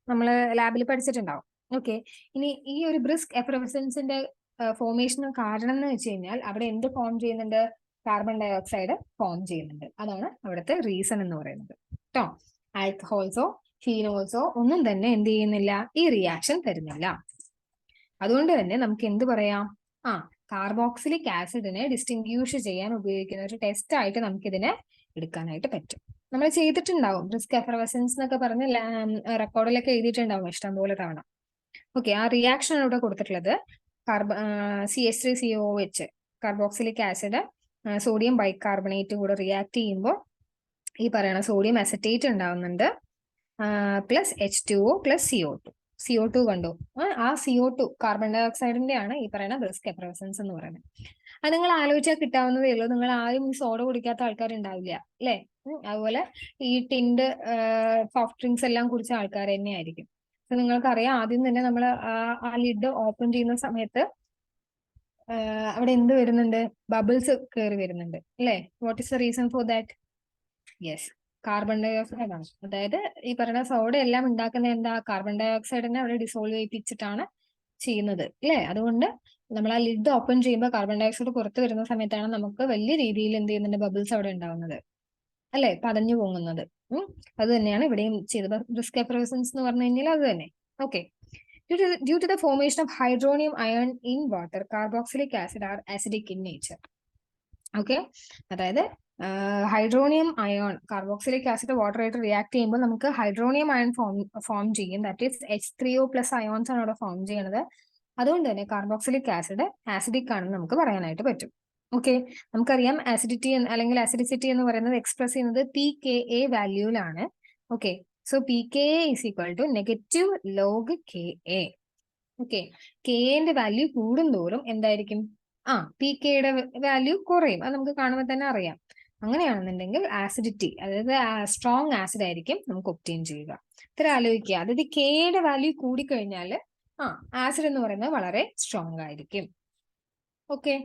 നമ്മൾ ലാബിൽ പഠിച്ചിട്ടുണ്ടാവും. ഓക്കെ, ഇനി ഈ ഒരു ബ്രിസ്ക് എഫറവസൻസിന്റെ ഫോർമേഷന് കാരണം എന്ന് വെച്ച് കഴിഞ്ഞാൽ അവിടെ എന്ത് ഫോം ചെയ്യുന്നുണ്ട്, കാർബൺ ഡൈ ഓക്സൈഡ് ഫോം ചെയ്യുന്നുണ്ട്. അതാണ് അവിടുത്തെ റീസൺ എന്ന് പറയുന്നത് കേട്ടോ. ആൽക്കഹോൾസോ ഫീനോൾസോ ഒന്നും തന്നെ എന്ത് ചെയ്യുന്നില്ല, ഈ റിയാക്ഷൻ തരുന്നില്ല. അതുകൊണ്ട് തന്നെ നമുക്ക് എന്ത് പറയാം, കാർബോക്സിലിക് ആസിഡിനെ ഡിസ്റ്റിങ്ക്യൂഷ് ചെയ്യാൻ ഉപയോഗിക്കുന്ന ഒരു ടെസ്റ്റ് ആയിട്ട് നമുക്കിതിനെ എടുക്കാനായിട്ട് പറ്റും. നമ്മൾ ചെയ്തിട്ടുണ്ടാവും, ബ്രിസ്ക് എഫറവസൻസ് എന്നൊക്കെ പറഞ്ഞ് റെക്കോർഡിലൊക്കെ എഴുതിയിട്ടുണ്ടാവും ഇഷ്ടംപോലെ തവണ. ഓക്കെ, ആ റിയാക്ഷൻ ഇവിടെ കൊടുത്തിട്ടുള്ളത് CH3COOH carboxylic acid sodium bicarbonate കൂടെ റിയാക്ട് ചെയ്യുമ്പോൾ ഈ പറയുന്ന സോഡിയം അസറ്റേറ്റ് ഉണ്ടാവുന്നുണ്ട്, പ്ലസ് H2O പ്ലസ് CO2 കണ്ടു. ആ CO2 കാർബൺ ഡൈ ഓക്സൈഡിന്റെ ആണ് ഈ പറയുന്ന ബ്രിസ്ക് എഫറവസൻസ് എന്ന് പറയുന്നത്. അത് നിങ്ങൾ ആലോചിച്ചാൽ കിട്ടാവുന്നതേ ഉള്ളൂ. നിങ്ങൾ ആരും ഈ സോഡ കുടിക്കാത്ത ആൾക്കാരുണ്ടാവില്ല അല്ലെ. അതുപോലെ ഈ ടിൻഡ് സോഫ്റ്റ് ഡ്രിങ്ക്സ് എല്ലാം കുടിച്ച ആൾക്കാർ തന്നെ ആയിരിക്കും. നിങ്ങൾക്കറിയാം, ആദ്യം തന്നെ നമ്മൾ ആ ലിഡ് ഓപ്പൺ ചെയ്യുന്ന സമയത്ത് അവിടെ എന്ത് വരുന്നുണ്ട്, ബബിൾസ് കയറി വരുന്നുണ്ട് അല്ലെ. What is the reason for that? Yes, carbon dioxide ആണ്. അതായത് ഈ പറയുന്ന സോഡ എല്ലാം ഉണ്ടാക്കുന്ന എന്താ, കാർബൺ ഡൈ ഓക്സൈഡിനെ അവിടെ ഡിസോൾവ് ചെയ്യിപ്പിച്ചിട്ടാണ് ചെയ്യുന്നത് അല്ലെ. അതുകൊണ്ട് നമ്മൾ ആ ലിഡ് ഓപ്പൺ ചെയ്യുമ്പോൾ കാർബൺ ഡൈ ഓക്സൈഡ് പുറത്ത് വരുന്ന സമയത്താണ് നമുക്ക് വലിയ രീതിയിൽ എന്ത് ചെയ്യുന്നുണ്ട്, ബബിൾസ് അവിടെ ഉണ്ടാവുന്നത് അല്ലെ, പതഞ്ഞു പോകുന്നത്. അത് തന്നെയാണ് ഇവിടെയും ചെയ്തത്. ബ്രിസ്ക് എഫറവസൻസ് എന്ന് പറഞ്ഞു കഴിഞ്ഞാൽ അത് തന്നെ. Okay, due to the formation of hydronium ion in water, carboxylic acid are acidic in nature. Okay, അതായത് hydronium ion carboxylic acid water ആയിട്ട് റിയാക്ട് ചെയ്യുമ്പോൾ നമുക്ക് ഹൈഡ്രോണിയം അയൺ ഫോം ചെയ്യും. ദാറ്റ് ഈസ് H3O+ അയോൺസ് ആണ് അവിടെ ഫോം ചെയ്യുന്നത്. അതുകൊണ്ട് തന്നെ കാർബോക്സിലിക് ആസിഡ് ആസിഡിക് ആണെന്ന് നമുക്ക് പറയാനായിട്ട് പറ്റും. ഓക്കെ, നമുക്കറിയാം ആസിഡിറ്റി അല്ലെങ്കിൽ ആസിഡിസിറ്റി എന്ന് പറയുന്നത് എക്സ്പ്രസ് ചെയ്യുന്നത് pKa വാല്യൂലാണ്. Okay, so pKa is equal to negative log Ka. Okay, Kaന്റെ വാല്യൂ കൂടുന്തോറും എന്തായിരിക്കും, pKയുടെ വാല്യൂ കുറയും. അത് നമുക്ക് കാണുമ്പോൾ തന്നെ അറിയാം. അങ്ങനെയാണെന്നുണ്ടെങ്കിൽ ആസിഡിറ്റി, അതായത് സ്ട്രോങ് ആസിഡ് ആയിരിക്കും നമുക്ക് ഒബ്റ്റെയിൻ ചെയ്യുക. ഇത്ര ആലോചിക്കുക, അതായത് Kയുടെ വാല്യൂ കൂടിക്കഴിഞ്ഞാൽ ആസിഡ് എന്ന് പറയുന്നത് വളരെ സ്ട്രോങ് ആയിരിക്കും. ഓക്കെ,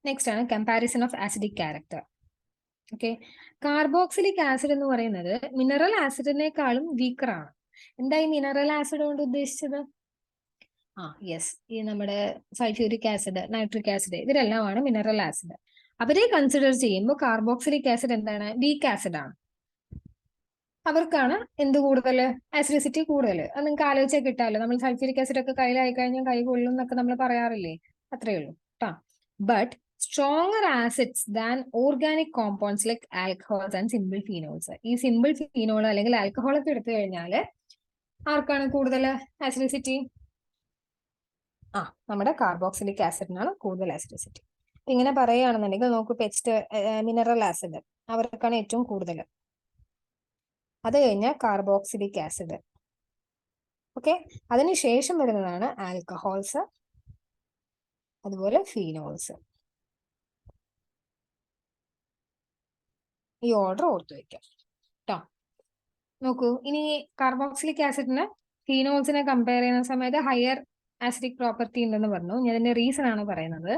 നെക്സ്റ്റ് ആണ് comparison of acidic character. Okay, carboxylic acid എന്ന് പറയുന്നത് മിനറൽ ആസിഡിനേക്കാളും വീക്കർ ആണ്. എന്താ ഈ മിനറൽ ആസിഡ് കൊണ്ട് ഉദ്ദേശിച്ചത്? യെസ്, ഈ നമ്മുടെ സൾഫ്യൂരിക് ആസിഡ്, നൈട്രിക് ആസിഡ് ഇവരെല്ലാമാണ് മിനറൽ ആസിഡ്. അവരെ കൺസിഡർ ചെയ്യുമ്പോൾ കാർബോക്സിലിക് ആസിഡ് എന്താണ്, വീക്ക് ആസിഡ് ആണ്. അവർക്കാണ് എന്ത് കൂടുതൽ, ആസിഡിസിറ്റി കൂടുതൽ. അത് നിങ്ങൾക്ക് ആലോചിച്ചാൽ കിട്ടാമല്ലോ. നമ്മൾ സൾഫ്യൂരിക് ആസിഡ് ഒക്കെ കയ്യിലായി കഴിഞ്ഞാൽ കൈ കൊള്ളും എന്നൊക്കെ നമ്മൾ പറയാറില്ലേ, അത്രയേ ഉള്ളൂ കേട്ടോ. But stronger acids than organic compounds like alcohols and simple phenols. ഈ സിമ്പിൾ ഫീനോൾ അല്ലെങ്കിൽ ആൽക്കഹോൾ ഒക്കെ എടുത്തു കഴിഞ്ഞാൽ ആർക്കാണ് കൂടുതൽ ആസിഡിസിറ്റി? നമ്മുടെ കാർബോക്സിലിക് ആസിഡിനാണ് കൂടുതൽ ആസിഡിസിറ്റി. ഇങ്ങനെ പറയുകയാണെന്നുണ്ടെങ്കിൽ നോക്കൂ, മിനറൽ ആസിഡ് അവർക്കാണ് ഏറ്റവും കൂടുതൽ. അത് കഴിഞ്ഞാൽ കാർബോക്സിലിക് ആസിഡ്. ഓക്കെ, അതിനുശേഷം വരുന്നതാണ് ആൽക്കഹോൾസ്, അതുപോലെ ഫീനോൾസ്. ഈ ഓർഡർ ഓർത്തു വെക്കാം കേട്ടോ. നോക്കൂ, ഇനി കാർബോക്സിലിക് ആസിഡിന് ഫീനോൾസിനെ കമ്പയർ ചെയ്യുന്ന സമയത്ത് ഹയർ ആസിഡിക് പ്രോപ്പർട്ടി ഉണ്ടെന്ന് പറഞ്ഞു. ഞാൻ അതിന്റെ റീസൺ ആണ് പറയുന്നത്.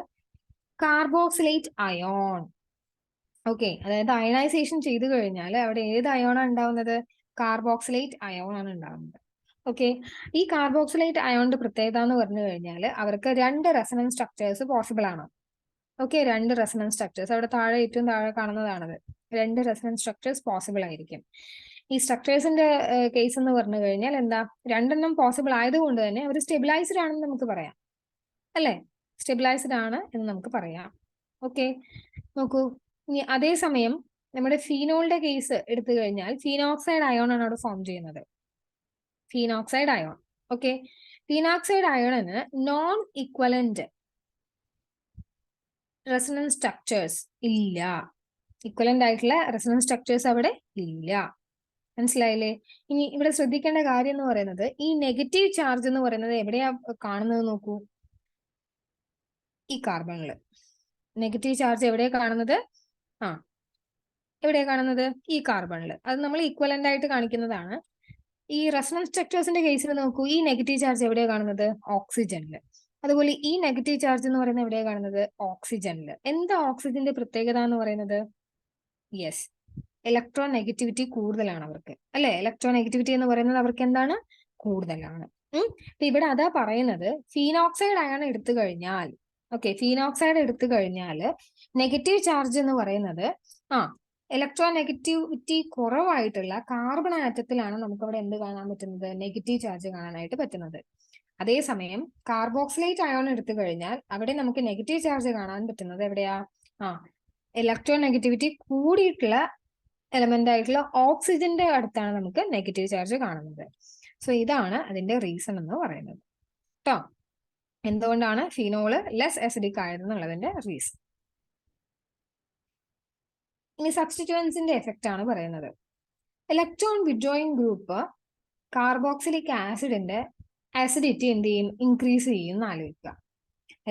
കാർബോക്സിലേറ്റ് അയോൺ, ഓക്കെ, അതായത് അയണൈസേഷൻ ചെയ്തു കഴിഞ്ഞാൽ അവിടെ ഏത് അയോണാണ് ഉണ്ടാവുന്നത്? കാർബോക്സിലേറ്റ് അയോൺ ആണ് ഉണ്ടാവുന്നത്. ഓക്കെ, ഈ കാർബോക്സിലേറ്റ് അയോണിന്റെ പ്രത്യേകത എന്ന് പറഞ്ഞു കഴിഞ്ഞാൽ അവർക്ക് 2 റെസണൻസ് സ്ട്രക്ചേഴ്സ് പോസിബിൾ ആണ്. ഓക്കെ, 2 റെസണൻസ് സ്ട്രക്ചേഴ്സ് അവിടെ താഴെ ഏറ്റവും താഴെ കാണുന്നതാണത്. 2 റെസണൻസ് സ്ട്രക്ചേഴ്സ് പോസിബിൾ ആയിരിക്കും. ഈ സ്ട്രക്ചേഴ്സിന്റെ കേസ് എന്ന് പറഞ്ഞു കഴിഞ്ഞാൽ എന്താ, 2 പോസിബിൾ ആയതുകൊണ്ട് തന്നെ അവർ സ്റ്റെബിലൈസ്ഡ് ആണെന്ന് നമുക്ക് പറയാം, അല്ലേ? സ്റ്റെബിലൈസ്ഡ് ആണ് എന്ന് നമുക്ക് പറയാം. ഓക്കെ, നോക്കൂ, ഇനി അതേസമയം നമ്മുടെ ഫീനോളിന്റെ കേസ് എടുത്തു കഴിഞ്ഞാൽ ഫീനോക്സൈഡ് അയോൺ ആണ് അവിടെ ഫോം ചെയ്യുന്നത്. Phenoxide ion. ഓക്കെ, ഫീനോക്സൈഡ് അയോണിന് നോൺ ഇക്വലന്റ് റെസണൻസ് സ്ട്രക്ചേഴ്സ് ഇല്ല. ഇക്വലന്റ് ആയിട്ടുള്ള റെസണൻസ് സ്ട്രക്ചേഴ്സ് അവിടെ ഇല്ല. മനസ്സിലായില്ലേ? ഇനി ഇവിടെ ശ്രദ്ധിക്കേണ്ട കാര്യം എന്ന് പറയുന്നത് ഈ നെഗറ്റീവ് ചാർജ് എന്ന് പറയുന്നത് എവിടെയാ കാണുന്നത് നോക്കൂ. ഈ കാർബണില് നെഗറ്റീവ് ചാർജ് എവിടെയാ കാണുന്നത്? എവിടെയാ കാണുന്നത്? ഈ കാർബണില്. അത് നമ്മൾ ഈക്വലന്റ് ആയിട്ട് കാണിക്കുന്നതാണ്. ഈ റെസണൻസ് സ്ട്രക്ചേഴ്സിന്റെ കേസിൽ നോക്കൂ, ഈ നെഗറ്റീവ് ചാർജ് എവിടെയാ കാണുന്നത്? ഓക്സിജനില്. അതുപോലെ ഈ നെഗറ്റീവ് ചാർജ് എന്ന് പറയുന്നത് എവിടെയാ കാണുന്നത്? ഓക്സിജനില്. എന്താ ഓക്സിജന്റെ പ്രത്യേകത എന്ന് പറയുന്നത്? യെസ്, ഇലക്ട്രോൺ നെഗറ്റിവിറ്റി കൂടുതലാണ് അവർക്ക്, അല്ലെ? ഇലക്ട്രോൺ നെഗറ്റിവിറ്റി എന്ന് പറയുന്നത് അവർക്ക് എന്താണ്? കൂടുതലാണ്. ഇവിടെ അതാ പറയുന്നത്, ഫീനോക്സൈഡ് അയൺ എടുത്തു കഴിഞ്ഞാൽ, ഓക്കെ, ഫീനോക്സൈഡ് എടുത്തു കഴിഞ്ഞാൽ നെഗറ്റീവ് ചാർജ് എന്ന് പറയുന്നത് ഇലക്ട്രോൺ നെഗറ്റിവിറ്റി കുറവായിട്ടുള്ള കാർബൺ ആറ്റത്തിലാണ് നമുക്ക് അവിടെ എന്ത് കാണാൻ പറ്റുന്നത്? നെഗറ്റീവ് ചാർജ് കാണാനായിട്ട് പറ്റുന്നത്. അതേസമയം കാർബോക്സിലേറ്റ് അയോൺ എടുത്തു കഴിഞ്ഞാൽ അവിടെ നമുക്ക് നെഗറ്റീവ് ചാർജ് കാണാൻ പറ്റുന്നത് എവിടെയാ? ഇലക്ട്രോൺ നെഗറ്റിവിറ്റി കൂടിയിട്ടുള്ള എലമെന്റ് ആയിട്ടുള്ള ഓക്സിജന്റെ അടുത്താണ് നമുക്ക് നെഗറ്റീവ് ചാർജ് കാണുന്നത്. സോ ഇതാണ് അതിന്റെ റീസൺ എന്ന് പറയുന്നത് കേട്ടോ. എന്തുകൊണ്ടാണ് ഫിനോള് ലെസ് അസിഡിക് ആയതെന്നുള്ളതിന്റെ റീസൺ. ഇനി സബ്സ്റ്റിറ്റ്യൂവൻസിന്റെ എഫക്റ്റ് ആണ് പറയുന്നത്. ഇലക്ട്രോൺ വിഡ്രോയിങ് ഗ്രൂപ്പ് കാർബോക്സിലിക് ആസിഡിന്റെ ആസിഡിറ്റി എന്ത് ചെയ്യും? ഇൻക്രീസ് ചെയ്യും എന്ന് ആലോചിക്കുക.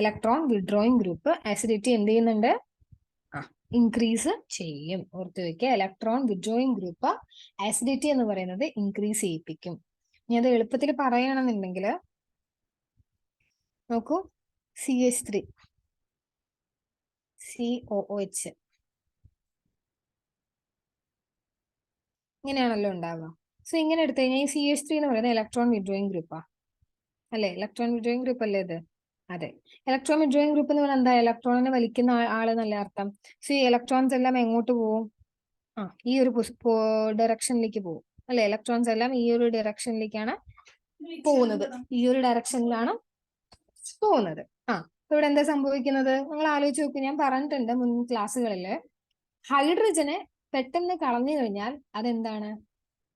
ഇലക്ട്രോൺ വിഡ്രോയിങ് ഗ്രൂപ്പ് ആസിഡിറ്റി എന്ത് ചെയ്യുന്നുണ്ട്? ഇൻക്രീസ് ചെയ്യും. ഓർത്ത് വെക്കുക, ഇലക്ട്രോൺ വിഡ്രോയിങ് ഗ്രൂപ്പ് ആസിഡിറ്റി എന്ന് പറയുന്നത് ഇൻക്രീസ് ചെയ്യിപ്പിക്കും. ഇനി അത് എളുപ്പത്തിൽ പറയുകയാണെന്നുണ്ടെങ്കിൽ നോക്കൂ, CH3 COOH ഇങ്ങനെയാണല്ലോ ഉണ്ടാവുക. സോ ഇങ്ങനെ എടുത്തു കഴിഞ്ഞാൽ ഈ CH3 എന്ന് പറയുന്നത് ഇലക്ട്രോൺ വിഡ്രോയിങ് ഗ്രൂപ്പാ, അല്ലെ? ഇലക്ട്രോൺ വിഡ്രോയിങ് ഗ്രൂപ്പ് അല്ലേ ഇത്? അതെ, ഇലക്ട്രോൺ വിഡ്രോയിങ് ഗ്രൂപ്പ് എന്ന് പറഞ്ഞാൽ എന്താ? ഇലക്ട്രോണിനെ വലിക്കുന്ന ആള് നല്ല അർത്ഥം. സോ ഈ ഇലക്ട്രോൺസ് എല്ലാം എങ്ങോട്ട് പോവും? ഈ ഒരു ഡയറക്ഷനിലേക്ക് പോകും, അല്ലെ? ഇലക്ട്രോൺസ് എല്ലാം ഈ ഒരു ഡയറക്ഷനിലേക്കാണ് പോകുന്നത്, ഈ ഒരു ഡയറക്ഷനിലാണ് പോകുന്നത്. ഇവിടെ എന്താ സംഭവിക്കുന്നത്? നിങ്ങൾ ആലോചിച്ച് നോക്കൂ. ഞാൻ പറഞ്ഞിട്ടുണ്ട് മുൻ ക്ലാസ്സുകളില്, ഹൈഡ്രജനെ പെട്ടെന്ന് കളഞ്ഞു കഴിഞ്ഞാൽ അതെന്താണ്?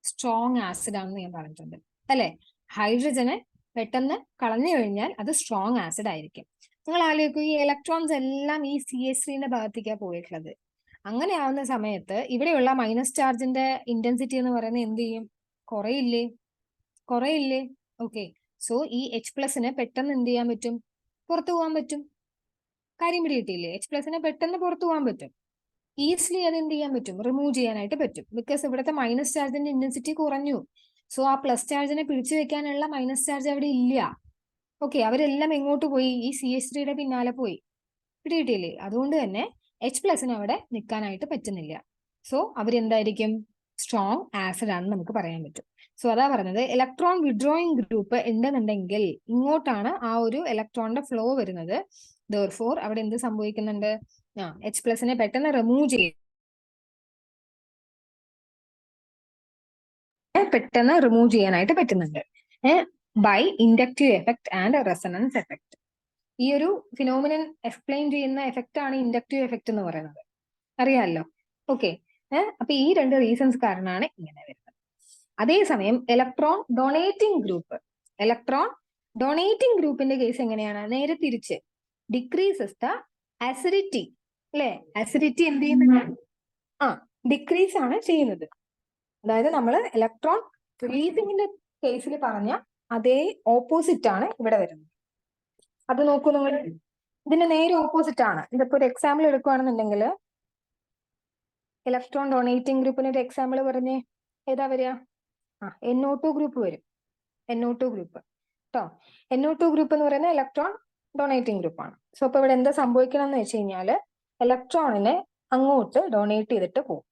സ്ട്രോങ് ആസിഡ് ആണെന്ന് ഞാൻ പറഞ്ഞിട്ടുണ്ട്, അല്ലെ? ഹൈഡ്രജനെ പെട്ടെന്ന് കളഞ്ഞു കഴിഞ്ഞാൽ അത് സ്ട്രോങ് ആസിഡ് ആയിരിക്കും. നിങ്ങൾ ആലോചിക്കൂ, ഈ ഇലക്ട്രോൺസ് എല്ലാം ഈ CH3ന്റെ ഭാഗത്തേക്കാണ് പോയിട്ടുള്ളത്. അങ്ങനെ ആവുന്ന സമയത്ത് ഇവിടെയുള്ള മൈനസ് ചാർജിന്റെ ഇന്റൻസിറ്റി എന്ന് പറയുന്നത് എന്ത് ചെയ്യും? കുറയില്ലേ? കുറയില്ലേ? ഓക്കെ, സോ ഈ H+ പെട്ടെന്ന് എന്ത് ചെയ്യാൻ പറ്റും? പുറത്തു പോകാൻ പറ്റും. കാര്യം പിടികിട്ടിയില്ലേ? H+ പെട്ടെന്ന് പുറത്തു പോകാൻ പറ്റും. ഈസിലി അത് എന്ത് ചെയ്യാൻ പറ്റും? റിമൂവ് ചെയ്യാനായിട്ട് പറ്റും. ബിക്കോസ് ഇവിടുത്തെ മൈനസ് ചാർജിന്റെ ഇന്റൻസിറ്റി കുറഞ്ഞു. സോ ആ പ്ലസ് ചാർജിനെ പിടിച്ചു വെക്കാനുള്ള മൈനസ് ചാർജ് അവിടെ ഇല്ല. ഓക്കെ, അവരെല്ലാം എങ്ങോട്ട് പോയി? ഈ CH3യുടെ പിന്നാലെ പോയി. പിടികിട്ടിയില്ലേ? അതുകൊണ്ട് തന്നെ H+ അവിടെ നിൽക്കാനായിട്ട് പറ്റുന്നില്ല. സോ അവരെന്തായിരിക്കും? സ്ട്രോങ് ആസിഡ് ആണെന്ന് നമുക്ക് പറയാൻ പറ്റും. സോ അതാ പറഞ്ഞത്, ഇലക്ട്രോൺ വിഡ്രോയിങ് ഗ്രൂപ്പ് ഉണ്ടെന്നുണ്ടെങ്കിൽ ഇങ്ങോട്ടാണ് ആ ഒരു ഇലക്ട്രോണിന്റെ ഫ്ലോ വരുന്നത്. ദെർഫോർ അവിടെ എന്ത് സംഭവിക്കുന്നുണ്ട്? H+ പെട്ടെന്ന് റിമൂവ് ചെയ്യും, പെട്ടെന്ന് റിമൂവ് ചെയ്യാനായിട്ട് പറ്റുന്നുണ്ട് by inductive effect and resonance effect. ഈ ഒരു ഫിനോമിനൻ എക്സ്പ്ലെയിൻ ചെയ്യുന്ന എഫക്റ്റ് ആണ് ഇൻഡക്റ്റീവ് എഫക്ട് എന്ന് പറയുന്നത്, അറിയാമല്ലോ. ഓക്കെ, അപ്പൊ ഈ 2 റീസൺസ് കാരണമാണ് ഇങ്ങനെ വരുന്നത്. അതേസമയം ഇലക്ട്രോൺ ഡൊണേറ്റിംഗ് ഗ്രൂപ്പിന്റെ കേസ് എങ്ങനെയാണ്? നേരെ തിരിച്ച്, ഡിക്രീസസ് ദ അസിഡിറ്റി, അല്ലെ? അസിഡിറ്റി എന്ത് ചെയ്യുന്നുണ്ട്? ഡിക്രീസ് ആണ് ചെയ്യുന്നത്. അതായത് നമ്മൾ ഇലക്ട്രോൺ റിലീസിംഗിന്റെ കേസിൽ പറഞ്ഞ അതേ ഓപ്പോസിറ്റ് ആണ് ഇവിടെ വരുന്നത്. അത് നോക്കൂ നിങ്ങൾ, ഇതിന്റെ നേരെ ഓപ്പോസിറ്റ് ആണ്. ഇതിപ്പോ ഒരു എക്സാമ്പിൾ എടുക്കുകയാണെന്നുണ്ടെങ്കിൽ ഇലക്ട്രോൺ ഡൊണേറ്റിംഗ് ഗ്രൂപ്പിന് ഒരു എക്സാമ്പിൾ പറഞ്ഞേ, ഏതാ വരിക? NO2 ഗ്രൂപ്പ് വരും. NO2 ഗ്രൂപ്പ് കേട്ടോ. NO2 ഗ്രൂപ്പ് എന്ന് പറയുന്നത് ഇലക്ട്രോൺ ഡൊണേറ്റിംഗ് ഗ്രൂപ്പാണ്. സോ അപ്പൊ ഇവിടെ എന്താ സംഭവിക്കണം എന്ന് വെച്ച് കഴിഞ്ഞാല് ഇലക്ട്രോണിനെ അങ്ങോട്ട് ഡൊണേറ്റ് ചെയ്തിട്ട് പോകും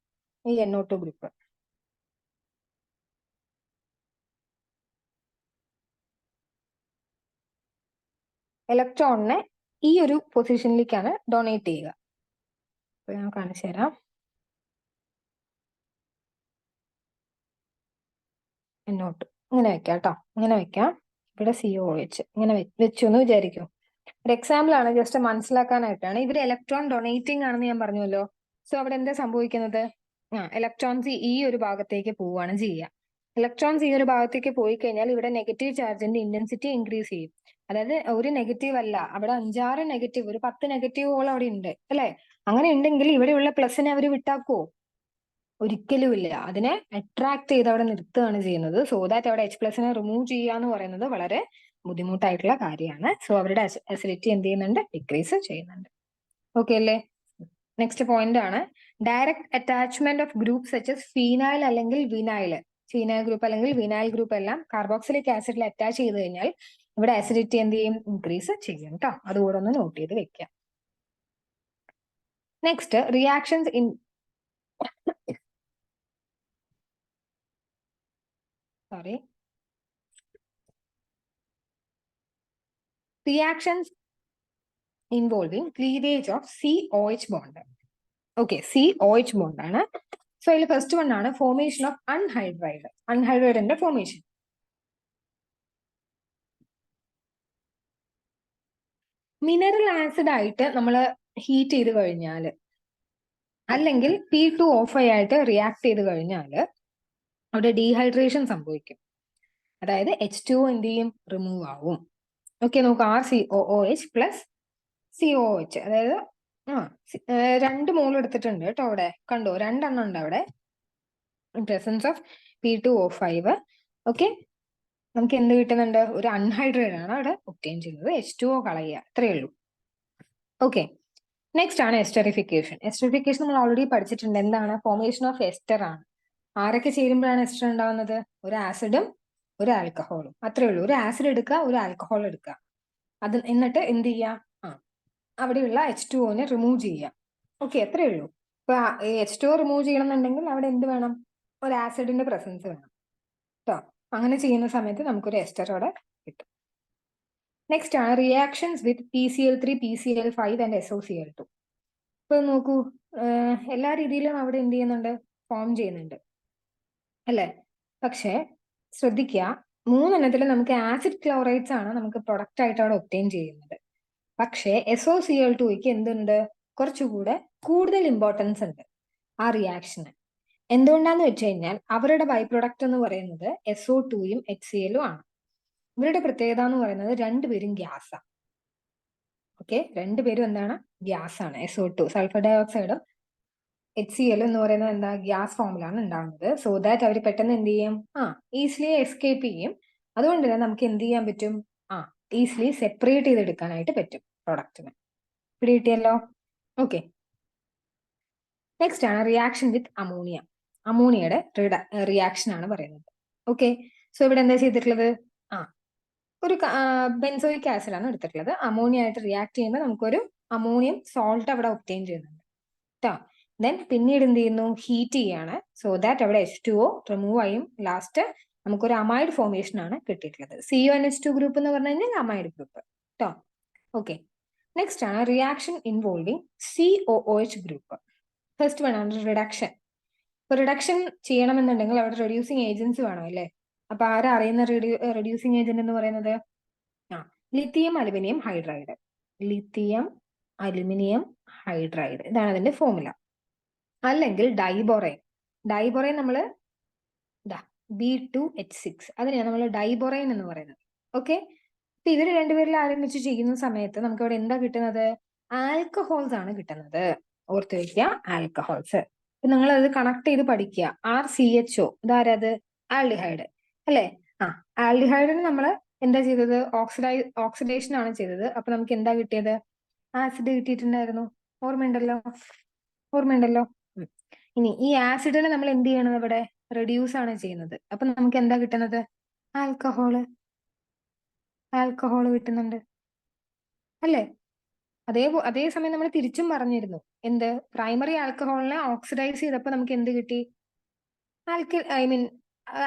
ഈ NO2 ഗ്രൂപ്പ്. ഇലക്ട്രോണിനെ ഈ ഒരു പൊസിഷനിലേക്കാണ് ഡൊണേറ്റ് ചെയ്യുക. അപ്പൊ ഞാൻ കാണിച്ചു തരാം. NO2 ഇങ്ങനെ വെക്കാം കേട്ടോ, ഇങ്ങനെ വെക്കാം. ഇവിടെ COOH ഇങ്ങനെ വെച്ചു എന്ന് വിചാരിക്കും. ഒരു എക്സാമ്പിൾ ആണ്, ജസ്റ്റ് മനസ്സിലാക്കാനായിട്ടാണ്. ഇവര് ഇലക്ട്രോൺ ഡൊണേറ്റിംഗ് ആണെന്ന് ഞാൻ പറഞ്ഞല്ലോ. സോ അവിടെ എന്താ സംഭവിക്കുന്നത്? ഇലക്ട്രോൺസ് ഈ ഒരു ഭാഗത്തേക്ക് പോവുകയാണ് ചെയ്യുക. ഇലക്ട്രോൺസ് ഈ ഒരു ഭാഗത്തേക്ക് പോയി കഴിഞ്ഞാൽ ഇവിടെ നെഗറ്റീവ് ചാർജിന്റെ ഇന്റൻസിറ്റി ഇൻക്രീസ് ചെയ്യും. അതായത് ഒരു നെഗറ്റീവ് അല്ല, അവിടെ 5-6 നെഗറ്റീവ്, ഒരു 10 നെഗറ്റീവോളം അവിടെ ഉണ്ട് അല്ലെ. അങ്ങനെ ഉണ്ടെങ്കിൽ ഇവിടെയുള്ള പ്ലസിനെ അവർ വിട്ടാക്കുവോ? ഒരിക്കലും ഇല്ല. അതിനെ അട്രാക്ട് ചെയ്ത് അവിടെ നിർത്തുകയാണ് ചെയ്യുന്നത്. സോ ദാറ്റ് അവിടെ H+നെ റിമൂവ് ചെയ്യുക എന്ന് പറയുന്നത് വളരെ ബുദ്ധിമുട്ടായിട്ടുള്ള കാര്യമാണ്. സോ അവരുടെ അസിഡിറ്റി എന്ത് ചെയ്യുന്നുണ്ട്? ഡിക്രീസ് ചെയ്യുന്നുണ്ട്. ഓക്കെ അല്ലേ? നെക്സ്റ്റ് പോയിന്റ് ആണ് direct attachment of group such as phenyl അല്ലെങ്കിൽ വിനൈൽ. ഫീനൈൽ ഗ്രൂപ്പ് അല്ലെങ്കിൽ വിനൈൽ ഗ്രൂപ്പ് എല്ലാം കാർബോക്സിലിക് ആസിഡിൽ അറ്റാച്ച് ചെയ്ത് കഴിഞ്ഞാൽ ഇവിടെ അസിഡിറ്റി എന്ത് ചെയ്യും? ഇൻക്രീസ് ചെയ്യും കേട്ടോ. അതുകൂടെ ഒന്ന് നോട്ട് ചെയ്ത് വെക്കാം. Next reactions in reactions involving cleavage of COH bond. Okay, COH bond ആണ്. സോ അതിൽ ഫസ്റ്റ് വൺ ആണ് ഫോർമേഷൻ ഓഫ് അൺഹൈഡ്രൈഡ്. അൺഹൈഡ്രൈഡിന്റെ ഫോർമേഷൻ. മിനറൽ ആസിഡ് ആയിട്ട് നമ്മൾ ഹീറ്റ് ചെയ്ത് കഴിഞ്ഞാൽ അല്ലെങ്കിൽ P2O5 ആയിട്ട് റിയാക്ട് ചെയ്ത് കഴിഞ്ഞാൽ അവിടെ ഡീഹൈഡ്രേഷൻ സംഭവിക്കും. അതായത് H2O എന്ത് ചെയ്യും? റിമൂവ് ആവും. ഓക്കെ, നമുക്ക് RCOOH പ്ലസ് COOH, അതായത് 2 മോൾ എടുത്തിട്ടുണ്ട് കേട്ടോ. അവിടെ കണ്ടോ, 2 എണ്ണം ഉണ്ട് അവിടെ. Presence of P2O5. ഓക്കെ, നമുക്ക് എന്ത് കിട്ടുന്നുണ്ട്? ഒരു അൺഹൈഡ്രേറ്റ് ആണ് അവിടെ ഒബ്റ്റെയിൻ ചെയ്യുന്നത്. H2O കളയുക, അത്രയേ ഉള്ളൂ. ഓക്കെ, നെക്സ്റ്റ് ആണ് എസ്റ്ററിഫിക്കേഷൻ. എസ്റ്ററിഫിക്കേഷൻ നമ്മൾ ഓൾറെഡി പഠിച്ചിട്ടുണ്ട്. എന്താണ്? ഫോർമേഷൻ ഓഫ് എസ്റ്റർ ആണ്. ആരൊക്കെ ചേരുമ്പോഴാണ് എസ്റ്റർ ഉണ്ടാവുന്നത്? ഒരു ആസിഡും ഒരു ആൽക്കഹോളും, അത്രേ ഉള്ളൂ. ഒരു ആസിഡ് എടുക്കുക, ഒരു ആൽക്കഹോൾ എടുക്കുക. അത് എന്നിട്ട് എന്ത് ചെയ്യുക? അവിടെയുള്ള H2Oനെ റിമൂവ് ചെയ്യുക. ഓക്കെ, അത്രേ ഉള്ളൂ. ഇപ്പൊ H2O റിമൂവ് ചെയ്യണം എന്നുണ്ടെങ്കിൽ അവിടെ എന്ത് വേണം? ഒരു ആസിഡിന്റെ പ്രസൻസ് വേണം കേട്ടോ. അങ്ങനെ ചെയ്യുന്ന സമയത്ത് നമുക്കൊരു എസ്റ്റർ അവിടെ കിട്ടും. നെക്സ്റ്റ് ആണ് reactions with PCl3, PCl5 and SOCl2. ഇപ്പൊ നോക്കൂ, എല്ലാ രീതിയിലും അവിടെ എന്ത് ചെയ്യുന്നുണ്ട്? ഫോം ചെയ്യുന്നുണ്ട് അല്ലെ. പക്ഷെ ശ്രദ്ധിക്കുക, 3 എണ്ണത്തിൽ നമുക്ക് ആസിഡ് ക്ലോറൈഡ്സ് ആണ് നമുക്ക് പ്രൊഡക്റ്റ് ആയിട്ട് അവിടെ ഒബ്റ്റെയിൻ ചെയ്യുന്നത്. പക്ഷേ SOCl2ക്ക് എന്തുണ്ട്? കുറച്ചുകൂടെ കൂടുതൽ ഇമ്പോർട്ടൻസ് ഉണ്ട് ആ റിയാക്ഷന്. എന്തുകൊണ്ടാന്ന് വെച്ച് കഴിഞ്ഞാൽ അവരുടെ ബൈ പ്രൊഡക്റ്റ് എന്ന് പറയുന്നത് SO2ഉം HClഉം ആണ്. ഇവരുടെ പ്രത്യേകത എന്ന് പറയുന്നത് രണ്ടുപേരും ഗ്യാസാണ്. ഓക്കെ, രണ്ടുപേരും എന്താണ്? ഗ്യാസ് ആണ്. SO2 സൾഫർ ഡൈ ഓക്സൈഡും HCl എന്ന് പറയുന്നത് എന്താ? ഗ്യാസ് ഫോമിലാണ് ഉണ്ടാകുന്നത്. സോ ദാറ്റ് അവർ പെട്ടെന്ന് എന്ത് ചെയ്യും? ഈസിലി എസ്കേപ്പ് ചെയ്യും. അതുകൊണ്ട് തന്നെ നമുക്ക് എന്ത് ചെയ്യാൻ പറ്റും? ഈസിലി സെപ്പറേറ്റ് ചെയ്തെടുക്കാനായിട്ട് പറ്റും പ്രൊഡക്റ്റിന്. ഇവിടെ കിട്ടിയല്ലോ. ഓക്കെ, നെക്സ്റ്റ് ആണ് റിയാക്ഷൻ വിത്ത് അമോണിയ. അമോണിയയുടെ റിയാക്ഷൻ ആണ് പറയുന്നത്. ഓക്കെ, സോ ഇവിടെ എന്താ ചെയ്തിട്ടുള്ളത്? ഒരു ബെൻസോയിക് ആസിഡ് ആണ് എടുത്തിട്ടുള്ളത്. അമോണിയ ആയിട്ട് റിയാക്ട് ചെയ്യുമ്പോൾ നമുക്കൊരു അമോണിയം സോൾട്ട് അവിടെ ഒബ്റ്റെയിൻ ചെയ്യുന്നുണ്ട് കേട്ടോ. ദെൻ പിന്നീട് എന്ത് ചെയ്യുന്നു? ഹീറ്റ് ചെയ്യാണ്. സോ ദാറ്റ് അവിടെ H2O റിമൂവ് ആയും ലാസ്റ്റ് നമുക്കൊരു അമൈഡ് ഫോർമേഷൻ ആണ് കിട്ടിയിട്ടുള്ളത്. CONH2 ഗ്രൂപ്പ് എന്ന് പറഞ്ഞു കഴിഞ്ഞാൽ അമൈഡ് ഗ്രൂപ്പ് കേട്ടോ. ഓക്കെ, നെക്സ്റ്റ് ആണ് reaction involving COOH group. First one ആണ് റിഡക്ഷൻ. ഇപ്പൊ റിഡക്ഷൻ ചെയ്യണമെന്നുണ്ടെങ്കിൽ അവിടെ റെഡ്യൂസിങ് ഏജൻസ് വേണം അല്ലേ. അപ്പൊ ആരാ അറിയുന്ന റെഡ്യൂസിങ് ഏജന്റ് എന്ന് പറയുന്നത്? Lithium aluminium hydride. Lithium aluminium hydride, ഇതാണ് അതിന്റെ ഫോർമുല. അല്ലെങ്കിൽ ഡൈബോറൈൻ. ഡൈബോറൈൻ നമ്മള് B2H6, അതിനെയാണ് നമ്മൾ ഡൈബോറൈൻ എന്ന് പറയുന്നത്. ഓക്കെ, അപ്പൊ ഇവര് രണ്ടുപേരിൽ ആരംഭിച്ച് ചെയ്യുന്ന സമയത്ത് നമുക്ക് ഇവിടെ എന്താ കിട്ടുന്നത്? ആൽക്കഹോൾസ് ആണ് കിട്ടുന്നത്. ഓർത്ത് വയ്ക്കുക, ആൽക്കഹോൾസ്. നിങ്ങൾ അത് കണക്ട് ചെയ്ത് പഠിക്കുക. RCHO, ഇതാരത്? ആൽഡിഹൈഡ് അല്ലെ. ആൽഡിഹൈഡിന് നമ്മൾ എന്താ ചെയ്തത്? ഓക്സിഡേഷൻ ആണ് ചെയ്തത്. അപ്പൊ നമുക്ക് എന്താ കിട്ടിയത്? ആസിഡ് കിട്ടിയിട്ടുണ്ടായിരുന്നു. ഓർമ്മയുണ്ടല്ലോ. ഇനി ഈ ആസിഡിനെ നമ്മൾ എന്ത് ചെയ്യണം ഇവിടെ റെഡ്യൂസ് ആണ് ചെയ്യുന്നത്. അപ്പൊ നമുക്ക് എന്താ കിട്ടുന്നത്? ആൽക്കഹോള് കിട്ടുന്നുണ്ട് അല്ലേ? അതേ സമയം നമ്മൾ തിരിച്ചും പറഞ്ഞിരുന്നു. എന്ത്? പ്രൈമറി ആൽക്കഹോളിനെ ഓക്സിഡൈസ് ചെയ്തപ്പോൾ നമുക്ക് എന്ത് കിട്ടി?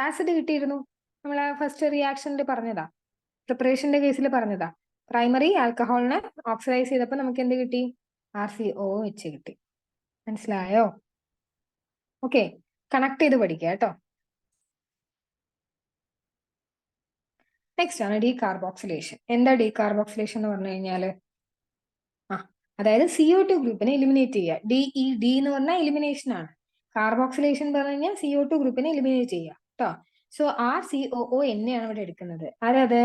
ആസിഡ് കിട്ടിയിരുന്നു. നമ്മൾ ഫസ്റ്റ് റിയാക്ഷനിൽ പറഞ്ഞതാ, പ്രിപ്പറേഷന്റെ കേസിൽ പറഞ്ഞതാ. പ്രൈമറി ആൽക്കഹോളിനെ ഓക്സിഡൈസ് ചെയ്തപ്പോൾ നമുക്ക് എന്ത് കിട്ടി? RCOH കിട്ടി. മനസ്സിലായോ? ഓക്കെ, കണക്ട് ചെയ്ത് പഠിക്കുക കേട്ടോ. നെക്സ്റ്റ് ആണ് ഡീകാർബോക്സിലേഷൻ. എന്താ ഡീകാർബോക്സിലേഷൻ എന്ന് പറഞ്ഞു കഴിഞ്ഞാല് അതായത് CO2 ഗ്രൂപ്പിനെ എലിമിനേറ്റ് ചെയ്യുക. DED എന്ന് പറഞ്ഞാൽ എലിമിനേഷൻ ആണ്. കാർബോക്സിലേഷൻ പറഞ്ഞു കഴിഞ്ഞാൽ CO2 ഗ്രൂപ്പിനെ എലിമിനേറ്റ് ചെയ്യുക കേട്ടോ. സോ RCOO എന്നെയാണ് ഇവിടെ എടുക്കുന്നത്. അതായത്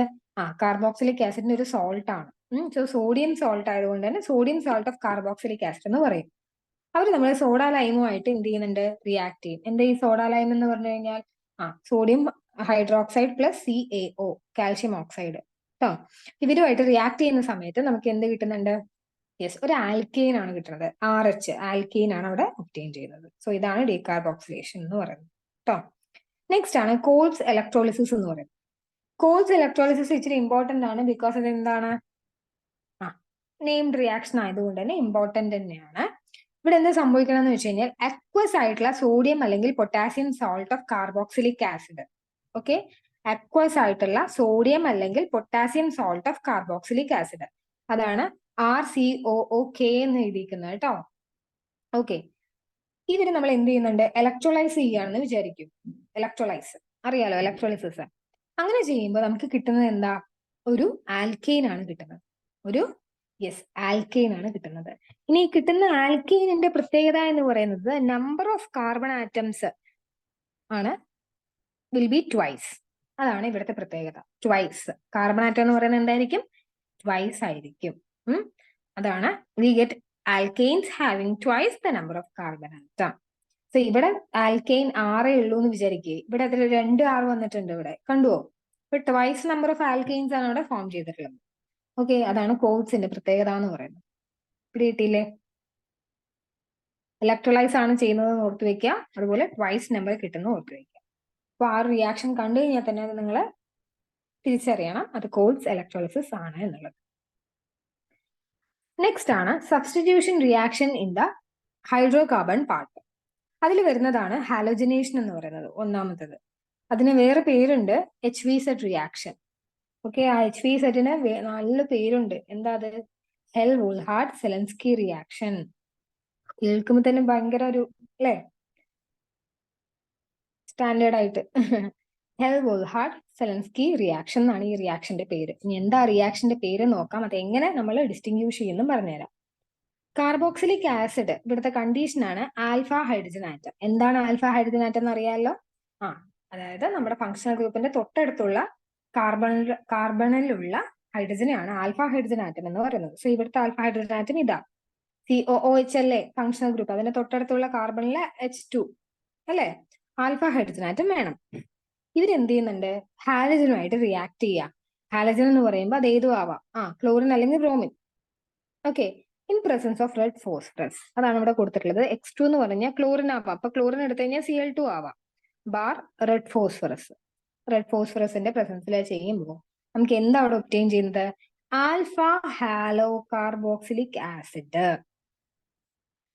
കാർബോക്സിലിക് ആസിഡിന്റെ ഒരു സോൾട്ട് ആണ്. സോ സോഡിയം സോൾട്ട് ആയതുകൊണ്ട് തന്നെ sodium salt of carboxylic acid എന്ന് പറയും. അവർ നമ്മൾ സോഡ ലൈമുമായിട്ട് എന്ത് ചെയ്യുന്നുണ്ട്? റിയാക്ട് ചെയ്യും. എന്താ ഈ സോഡ ലൈം എന്ന് പറഞ്ഞു കഴിഞ്ഞാൽ sodium hydroxide plus CaO calcium oxide കേട്ടോ. ഇവരുമായിട്ട് റിയാക്ട് ചെയ്യുന്ന സമയത്ത് നമുക്ക് എന്ത് കിട്ടുന്നുണ്ട്? യെസ്, ഒരു ആൽക്കെയിൻ ആണ് കിട്ടുന്നത്. RH ആൽക്കെയിൻ ആണ് അവിടെ ഒബ്റ്റെയിൻ ചെയ്യുന്നത്. സോ ഇതാണ് ഡീകാർബോക്സിലേഷൻ എന്ന് പറയുന്നത് കേട്ടോ. നെക്സ്റ്റ് ആണ് കോൾസ് ഇലക്ട്രോളിസിസ് എന്ന് പറയുന്നത്. കോൾസ് ഇലക്ട്രോളിസിസ് ഇച്ചിരി ഇമ്പോർട്ടന്റ് ആണ്. ബിക്കോസ് ഇത് എന്താണ്? നെയിംഡ് റിയാക്ഷൻ ആയതുകൊണ്ട് തന്നെ ഇമ്പോർട്ടന്റ് തന്നെയാണ്. ഇവിടെ എന്താ സംഭവിക്കണമെന്ന് വെച്ച് കഴിഞ്ഞാൽ അക്വസ് ആയിട്ടുള്ള സോഡിയം അല്ലെങ്കിൽ potassium salt of carboxylic acid. Okay, aqueous ആയിട്ടുള്ള സോഡിയം അല്ലെങ്കിൽ potassium salt of carboxylic acid, അതാണ് RCOOK എന്ന് എഴുതിയിരിക്കുന്നത് കേട്ടോ. ഓക്കെ, ഇതിന് നമ്മൾ എന്ത് ചെയ്യുന്നുണ്ട്? ഇലക്ട്രോലൈസ് ചെയ്യുകയാണെന്ന് വിചാരിക്കും. ഇലക്ട്രോലൈസ് അറിയാലോ, ഇലക്ട്രോളിസിസ്. അങ്ങനെ ചെയ്യുമ്പോൾ നമുക്ക് കിട്ടുന്നത് എന്താ? ഒരു ആൽക്കെയിൻ ആണ് കിട്ടുന്നത്. ആൽക്കെയിൻ ആണ് കിട്ടുന്നത്. ഇനി കിട്ടുന്ന ആൽക്കെയിനിന്റെ പ്രത്യേകത എന്ന് പറയുന്നത് നമ്പർ ഓഫ് കാർബൺ ആറ്റംസ് ആണ് വിൽ ബി ട്വൈസ്. അതാണ് ഇവിടുത്തെ പ്രത്യേകത. ട്വൈസ് കാർബൺ ആറ്റം എന്ന് പറയുന്നത് എന്തായിരിക്കും? ട്വൈസ് ആയിരിക്കും. അതാണ് we get alkanes having twice the number of carbon atom. So ഇവിടെ ആൽക്കെയിൻ 6 ഉള്ളൂ എന്ന് വിചാരിക്കുക. ഇവിടെ അതിൽ 2 R വന്നിട്ടുണ്ട്. ഇവിടെ കണ്ടുവോ? ഇപ്പൊ ട്വൈസ് നമ്പർ ഓഫ് ആൽക്കെയിൻസ് ആണ് അവിടെ ഫോം ചെയ്തിട്ടുള്ളത്. ഓക്കെ, അതാണ് കോൾസിന്റെ പ്രത്യേകത എന്ന് പറയുന്നത്. കിട്ടിയില്ലേ? ഇലക്ട്രോലൈസ് ആണ് ചെയ്യുന്നത് ഓർത്ത് വെക്കുക. അതുപോലെ ട്വൈസ് നമ്പർ കിട്ടുന്നത് ഓർത്ത് വെക്കുക. അപ്പൊ ആ റിയാക്ഷൻ കണ്ടു കഴിഞ്ഞാൽ തന്നെ നിങ്ങൾ തിരിച്ചറിയണം അത് കോൾസ് ഇലക്ട്രോളിസിസ് ആണ് എന്നുള്ളത്. നെക്സ്റ്റ് ആണ് substitution reaction in the hydro carbon part. അതിൽ വരുന്നതാണ് ഹാലോജനേഷൻ എന്ന് പറയുന്നത്, ഒന്നാമത്തത്. അതിന് വേറെ പേരുണ്ട്, HVZ റിയാക്ഷൻ. ഓക്കെ, ആ HVZന് നല്ല പേരുണ്ട്. എന്താ അത്? ഹെൽ-വോൾഹാർഡ്-സെലൻസ്കി റിയാക്ഷൻ. കേൾക്കുമ്പോൾ തന്നെ ഭയങ്കര ഒരു അല്ലേ, സ്റ്റാൻഡേർഡ് ആയിട്ട്. ഹെൽ-വോൾഹാർഡ്-സെലൻസ്കി റിയാക്ഷൻ എന്നാണ് ഈ റിയാക്ഷന്റെ പേര്. ഇനി എന്താ റിയാക്ഷന്റെ പേര് നോക്കാം. അത് എങ്ങനെ നമ്മൾ ഡിസ്റ്റിങ്ക്യൂഷ് ചെയ്യുന്നു പറഞ്ഞുതരാം. കാർബോക്സിലിക് ആസിഡ് ഇവിടുത്തെ കണ്ടീഷൻ ആണ് ആൽഫ ഹൈഡ്രജൻ ആറ്റം. എന്താണ് ആൽഫ ഹൈഡ്രജൻ ആറ്റം എന്ന് അറിയാലോ? അതായത് നമ്മുടെ ഫങ്ഷണൽ ഗ്രൂപ്പിന്റെ തൊട്ടടുത്തുള്ള കാർബണിലുള്ള ഹൈഡ്രജനെയാണ് ആൽഫ ഹൈഡ്രജൻ ആറ്റം എന്ന് പറയുന്നത്. സോ ഇവിടുത്തെ ആൽഫ ഹൈഡ്രജൻ ആറ്റം ഇതാ, COOH അല്ലേ ഫങ്ഷണൽ ഗ്രൂപ്പ്. അതിന്റെ തൊട്ടടുത്തുള്ള കാർബണിലെ H2 അല്ലേ, ആൽഫ ഹൈഡ്രജൻ ആറ്റം വേണം. ഇവരെന്ത് ചെയ്യുന്നുണ്ട്? ഹാലജനുമായിട്ട് റിയാക്ട് ചെയ്യുക. ഹാലജൻ എന്ന് പറയുമ്പോൾ അത് ഏതും ആവാം, ക്ലോറിൻ അല്ലെങ്കിൽ bromine. Okay, in presence of red phosphorus, അതാണ് ഇവിടെ കൊടുത്തിട്ടുള്ളത്. X2 എന്ന് പറഞ്ഞാൽ ക്ലോറിൻ ആവാം. അപ്പൊ ക്ലോറിൻ എടുത്തു കഴിഞ്ഞാൽ Cl2 ആവാം. ബാർ റെഡ് ഫോസ്ഫറസ്, റെഡ് ഫോസ്ഫറസിന്റെ പ്രസൻസിൽ ചെയ്യുമ്പോൾ നമുക്ക് എന്താ അവിടെ ഒബ്റ്റെയിൻ ചെയ്യുന്നത്? Alpha halo carboxylic acid.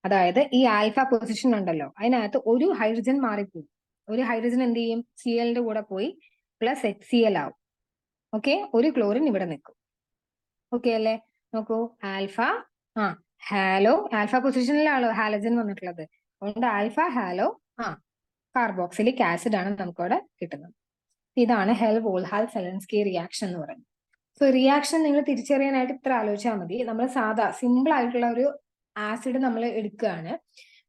അതായത് ഈ ആൽഫ പൊസിഷൻ ഉണ്ടല്ലോ, അതിനകത്ത് ഒരു ഹൈഡ്രജൻ മാറിപ്പോകും. ഒരു ഹൈഡ്രജൻ എന്ത് ചെയ്യും? Clന്റെ കൂടെ പോയി പ്ലസ് HCl ആവും. ഓക്കെ, ഒരു ക്ലോറിൻ ഇവിടെ നിൽക്കും. ഓക്കെ അല്ലേ? നോക്കൂ, ആൽഫ ഹാലോ, ആൽഫ പൊസിഷനിലാണല്ലോ ഹാലജൻ വന്നിട്ടുള്ളത്. അതുകൊണ്ട് ആൽഫ ഹാലോ കാർബോക്സിലിക് ആസിഡ് ആണ് നമുക്കവിടെ കിട്ടുന്നത്. ഇതാണ് ഹെൽ-വോൾഹാർഡ്-സെലൻസ്കി റിയാക്ഷൻ എന്ന് പറയുന്നത്. സോ റിയാക്ഷൻ നിങ്ങൾ തിരിച്ചറിയാനായിട്ട് ഇത്ര ആലോചിച്ചാൽ മതി. നമ്മൾ സാധാ സിമ്പിൾ ആയിട്ടുള്ള ഒരു ആസിഡ് നമ്മൾ എടുക്കുകയാണ്.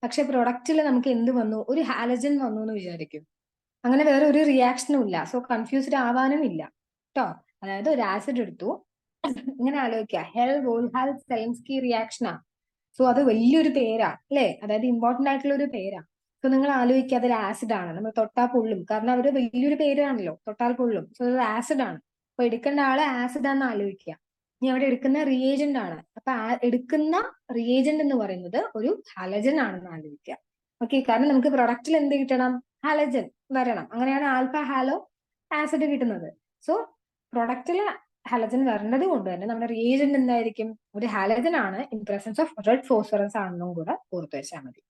പക്ഷെ പ്രൊഡക്റ്റിൽ നമുക്ക് എന്ത് വന്നു? ഒരു ഹാലജൻ വന്നു എന്ന് വിചാരിക്കും. അങ്ങനെ വേറെ ഒരു റിയാക്ഷനും ഇല്ല. സോ കൺഫ്യൂസ്ഡ് ആവാനും ഇല്ല കേട്ടോ. അതായത് ഒരു ആസിഡ് എടുത്തു, ഇങ്ങനെ ആലോചിക്കുക, ഹെൽ-വോൾഹാർഡ്-സെലൻസ്കി റിയാക്ഷനാ. സോ അത് വലിയൊരു പേരാ അല്ലെ, അതായത് ഇമ്പോർട്ടന്റ് ആയിട്ടുള്ള ഒരു പേരാ. സോ നിങ്ങൾ ആലോചിക്കുക, അതൊരു ആസിഡ് ആണ്. നമ്മൾ തൊട്ടാൽ പൊള്ളും, കാരണം അവര് വലിയൊരു പേരാണല്ലോ, തൊട്ടാൽ പൊള്ളും. സോ അത് ആസിഡ് ആണ്. അപ്പൊ എടുക്കേണ്ട ആള് ആസിഡ് ആണെന്ന് ആലോചിക്കുക. ഇനി അവിടെ എടുക്കുന്ന റിയേജന്റ് ആണ്. അപ്പൊ എടുക്കുന്ന റിയേജന്റ് എന്ന് പറയുന്നത് ഒരു ഹാലജൻ ആണെന്ന് ആലോചിക്കുക. ഓക്കെ, കാരണം നമുക്ക് പ്രൊഡക്റ്റിൽ എന്ത് കിട്ടണം? ഹാലജൻ വരണം. അങ്ങനെയാണ് ആൽഫ ഹാലോ ആസിഡ് കിട്ടുന്നത്. സോ പ്രൊഡക്റ്റിൽ ഹാലജൻ വരേണ്ടത് കൊണ്ട് തന്നെ നമ്മുടെ റിയേജന്റ് എന്തായിരിക്കും? ഒരു ഹാലജൻ ആണ് in presence of red phosphorus ആണെന്നും കൂടെ ഓർത്ത് വെച്ചാൽ മതി.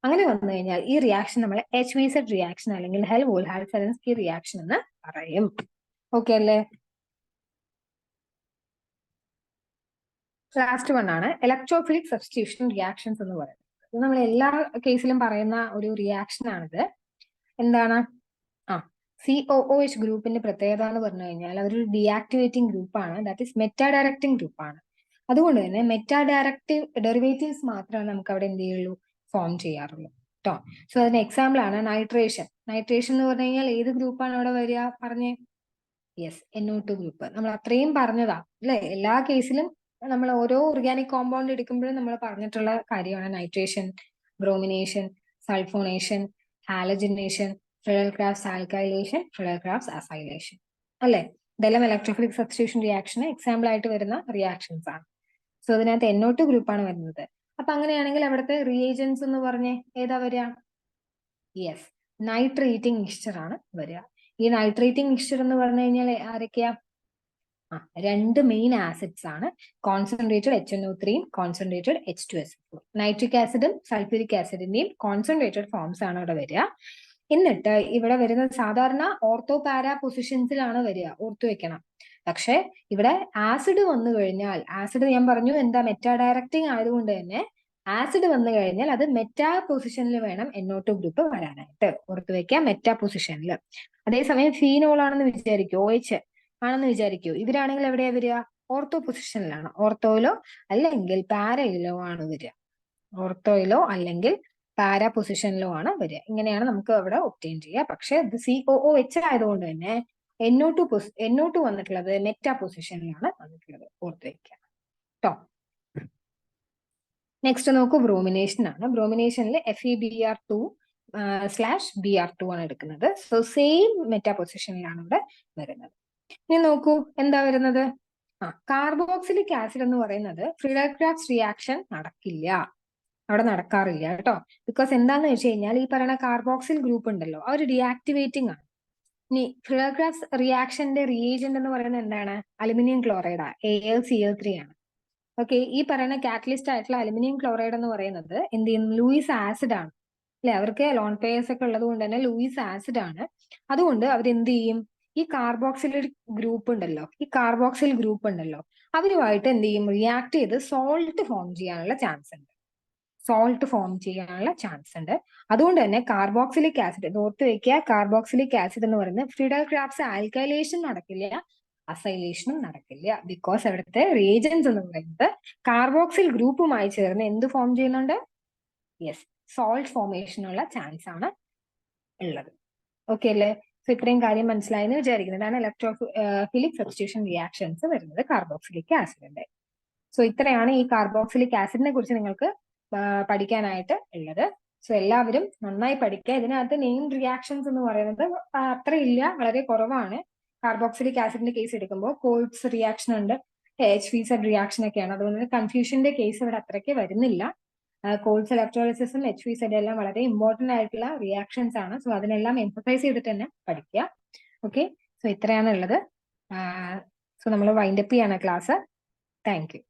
അങ്ങനെ വന്നു കഴിഞ്ഞാൽ ഈ റിയാക്ഷൻ നമ്മൾ HVZ റിയാക്ഷൻ അല്ലെങ്കിൽ ഹെൽ വോൾഹാൽസെലൻസ്കി റിയാക്ഷൻ എന്ന് പറയും. ഓക്കെ അല്ലേ? ലാസ്റ്റ് വൺ ആണ് ഇലക്ട്രോഫിലിക് സബ്സ്റ്റിറ്റ്യൂഷൻ റിയാക്ഷൻസ് എന്ന് പറയുന്നത്. ഇത് നമ്മൾ എല്ലാ കേസിലും പറയുന്ന ഒരു റിയാക്ഷൻ ആണിത്. എന്താണ്? COOH ഗ്രൂപ്പിന്റെ പ്രത്യേകത എന്ന് പറഞ്ഞു കഴിഞ്ഞാൽ അതൊരു ഡീആക്ടിവേറ്റിംഗ് ഗ്രൂപ്പാണ്. ദാറ്റ് ഈസ് മെറ്റാ ഡയറക്റ്റിംഗ് ഗ്രൂപ്പാണ്. അതുകൊണ്ട് തന്നെ മെറ്റാ ഡയറക്റ്റീവ് ഡെറിവേറ്റീവ്സ് മാത്രമേ നമുക്ക് അവിടെ എന്ത് ചെയ്യുള്ളൂ? ഫോം ചെയ്യാറുള്ളൂ കേട്ടോ. സോ അതിന് എക്സാമ്പിൾ ആണ് നൈട്രേഷൻ. നൈട്രേഷൻ എന്ന് പറഞ്ഞു കഴിഞ്ഞാൽ ഏത് ഗ്രൂപ്പാണ് അവിടെ വരിക? പറഞ്ഞേ. Yes, NO2 group. നമ്മൾ അത്രയും പറഞ്ഞതാ അല്ലെ? എല്ലാ കേസിലും നമ്മൾ ഓരോ ഓർഗാനിക് കോമ്പൗണ്ട് എടുക്കുമ്പോഴും നമ്മൾ പറഞ്ഞിട്ടുള്ള കാര്യമാണ് nitration, bromination, sulphonation, halogenation, Friedel Crafts alkylation, Friedel Crafts acylation അല്ലെ? ഇതെല്ലാം ഇലക്ട്രോഫിലിക് സബ്സ്റ്റിറ്റ്യൂഷൻ റിയാക്ഷന് എക്സാമ്പിൾ ആയിട്ട് വരുന്ന റിയാക്ഷൻസ് ആണ്. സോ ഇതിനകത്ത് NO2 ഗ്രൂപ്പാണ് വരുന്നത്. അപ്പൊ അങ്ങനെയാണെങ്കിൽ അവിടുത്തെ റിയേജൻസ് എന്ന് പറഞ്ഞേ ഏതാ വരിക? യെസ്, നൈട്രേറ്റിംഗ് മിക്സ്ചർ ആണ് വരിക. ഈ നൈട്രേറ്റിംഗ് മിക്സ്ചർ എന്ന് പറഞ്ഞു കഴിഞ്ഞാൽ ആരൊക്കെയാ? രണ്ട് മെയിൻ ആസിഡ്സ് ആണ്, കോൺസെൻട്രേറ്റഡ് HNO3യും കോൺസെൻട്രേറ്റഡ് H2SO4. നൈട്രിക് ആസിഡും സൾഫ്യൂരിക് ആസിഡിന്റെയും കോൺസെൻട്രേറ്റഡ് ഫോംസ് ആണ് ഇവിടെ വരിക. എന്നിട്ട് ഇവിടെ വരുന്നത് സാധാരണ ഓർത്തോ പാരാ പൊസിഷൻസിലാണ് വരിക, ഓർത്തു വെക്കണം. പക്ഷെ ഇവിടെ ആസിഡ് വന്നു കഴിഞ്ഞാൽ, ആസിഡ് ഞാൻ പറഞ്ഞു എന്താ മെറ്റാ ഡയറക്റ്റിംഗ് ആയതുകൊണ്ട് തന്നെ ആസിഡ് വന്നു കഴിഞ്ഞാൽ അത് മെറ്റാ പൊസിഷനിൽ വേണം NO2 ഗ്രൂപ്പ് വരാനായിട്ട്. ഓർത്തു വെക്കാം, മെറ്റാ പൊസിഷനിൽ. അതേസമയം ഫീനോൾ ആണെന്ന് വിചാരിക്കും, OH ആണെന്ന് വിചാരിക്കൂ, ഇവരാണെങ്കിൽ എവിടെയാ വരിക? ഓർത്തോ പൊസിഷനിലാണ്. ഓർത്തോയിലോ അല്ലെങ്കിൽ പാരയിലോ ആണ് വരിക. ഓർത്തോയിലോ അല്ലെങ്കിൽ പാരാ പൊസിഷനിലോ ആണ് വരിക. ഇങ്ങനെയാണ് നമുക്ക് അവിടെ ഒബ്റ്റെയിൻ ചെയ്യുക. പക്ഷെ ഇത് COOH ആയതുകൊണ്ട് തന്നെ NO2 വന്നിട്ടുള്ളത് മെറ്റാ പൊസിഷനിലാണ് വന്നിട്ടുള്ളത്, ഓർത്ത് വയ്ക്കുക കേട്ടോ. നെക്സ്റ്റ് നോക്കൂ, ബ്രോമിനേഷൻ ആണ്. ബ്രോമിനേഷനിൽ FeBr2/Br2 ആണ് എടുക്കുന്നത്. സോ സെയിം മെറ്റാ പൊസിഷനിലാണ് ഇവിടെ വരുന്നത്. ഇനി നോക്കൂ എന്താ വരുന്നത്? കാർബോക്സിലിക് ആസിഡ് എന്ന് പറയുന്നത് ഫ്രീഡൽ ക്രാഫ്റ്റ്സ് റിയാക്ഷൻ നടക്കില്ല, അവിടെ നടക്കാറില്ല കേട്ടോ. ബിക്കോസ് എന്താന്ന് വെച്ച് കഴിഞ്ഞാൽ ഈ പറയുന്ന കാർബോക്സിൽ ഗ്രൂപ്പ് ഉണ്ടല്ലോ, അവർ ഡീആക്ടിവേറ്റിംഗ് ആണ്. ഇനി ഫ്രീഡൽ ക്രാഫ്റ്റ്സ് റിയാക്ഷന്റെ റിയേജന്റ് എന്ന് പറയുന്നത് എന്താണ്? അലുമിനിയം ക്ലോറൈഡ് AlCl3 ആണ്. ഓക്കെ, ഈ പറയുന്ന കാറ്റലിസ്റ്റ് ആയിട്ടുള്ള അലുമിനിയം ക്ലോറൈഡ് എന്ന് പറയുന്നത് എന്ത് ചെയ്യുന്നു? ലൂയിസ് ആസിഡ് ആണ് അല്ലെ? അവർക്ക് ലോൺ പെയർസ് ഒക്കെ ഉള്ളത് കൊണ്ട് തന്നെ ലൂയിസ് ആസിഡ് ആണ്. അതുകൊണ്ട് അവരെന്ത് ചെയ്യും? ഈ കാർബോക്സിൽ ഗ്രൂപ്പ് ഉണ്ടല്ലോ, അവരുമായിട്ട് എന്ത് ചെയ്യും? റിയാക്ട് ചെയ്ത് സോൾട്ട് ഫോം ചെയ്യാനുള്ള ചാൻസ് ഉണ്ട്. അതുകൊണ്ട് തന്നെ കാർബോക്സിലിക് ആസിഡ് ഓർത്ത് വെക്കുക. കാർബോക്സിലിക് ആസിഡ് എന്ന് പറയുന്നത് ഫ്രീഡൽ ക്രാഫ്റ്റ്സ് ആൽക്കൈലേഷൻ നടക്കില്ല, അസൈലേഷനും നടക്കില്ല. ബിക്കോസ് അവിടുത്തെ റിയേജൻസ് എന്ന് പറയുന്നത് കാർബോക്സിൽ ഗ്രൂപ്പുമായി ചേർന്ന് എന്ത് ഫോം ചെയ്യുന്നുണ്ട്? യെസ്, സോൾട്ട് ഫോർമേഷനുള്ള ചാൻസ് ആണ് ഉള്ളത്. ഓക്കെ അല്ലേ? സോ ഇത്രയും കാര്യം മനസ്സിലായെന്ന് വിചാരിക്കുന്നതാണ് ഇലക്ട്രോഫിലിക് സബ്സ്റ്റിറ്റ്യൂഷൻ റിയാക്ഷൻസ് വരുന്നത് കാർബോക്സിലിക് ആസിഡിന്റെ. സോ ഇത്രയാണ് ഈ കാർബോക്സിലിക് ആസിഡിനെ കുറിച്ച് നിങ്ങൾക്ക് പഠിക്കാനായിട്ട് ഉള്ളത്. സോ എല്ലാവരും നന്നായി പഠിക്കുക. ഇതിനകത്ത് മെയിൻ റിയാക്ഷൻസ് എന്ന് പറയുന്നത് അത്രയില്ല, വളരെ കുറവാണ്. കാർബോക്സിലിക് ആസിഡിന്റെ കേസ് എടുക്കുമ്പോൾ കോൾസ് റിയാക്ഷൻ ഉണ്ട്, HVZ റിയാക്ഷൻ ഒക്കെയാണ്. അതുകൊണ്ട് കൺഫ്യൂഷന്റെ കേസ് ഇവിടെ അത്രയ്ക്ക് വരുന്നില്ല. കോൾസ് ഇലക്ട്രോളിസിസും HVZ എല്ലാം വളരെ ഇമ്പോർട്ടന്റ് ആയിട്ടുള്ള റിയാക്ഷൻസ് ആണ്. സോ അതിനെല്ലാം എംഫസൈസ് ചെയ്തിട്ട് തന്നെ പഠിക്കുക. ഓക്കെ, സോ ഇത്രയാണ് ഉള്ളത്. സോ നമ്മൾ വൈൻഡപ്പ് ചെയ്യാണ് ക്ലാസ്. Thank you.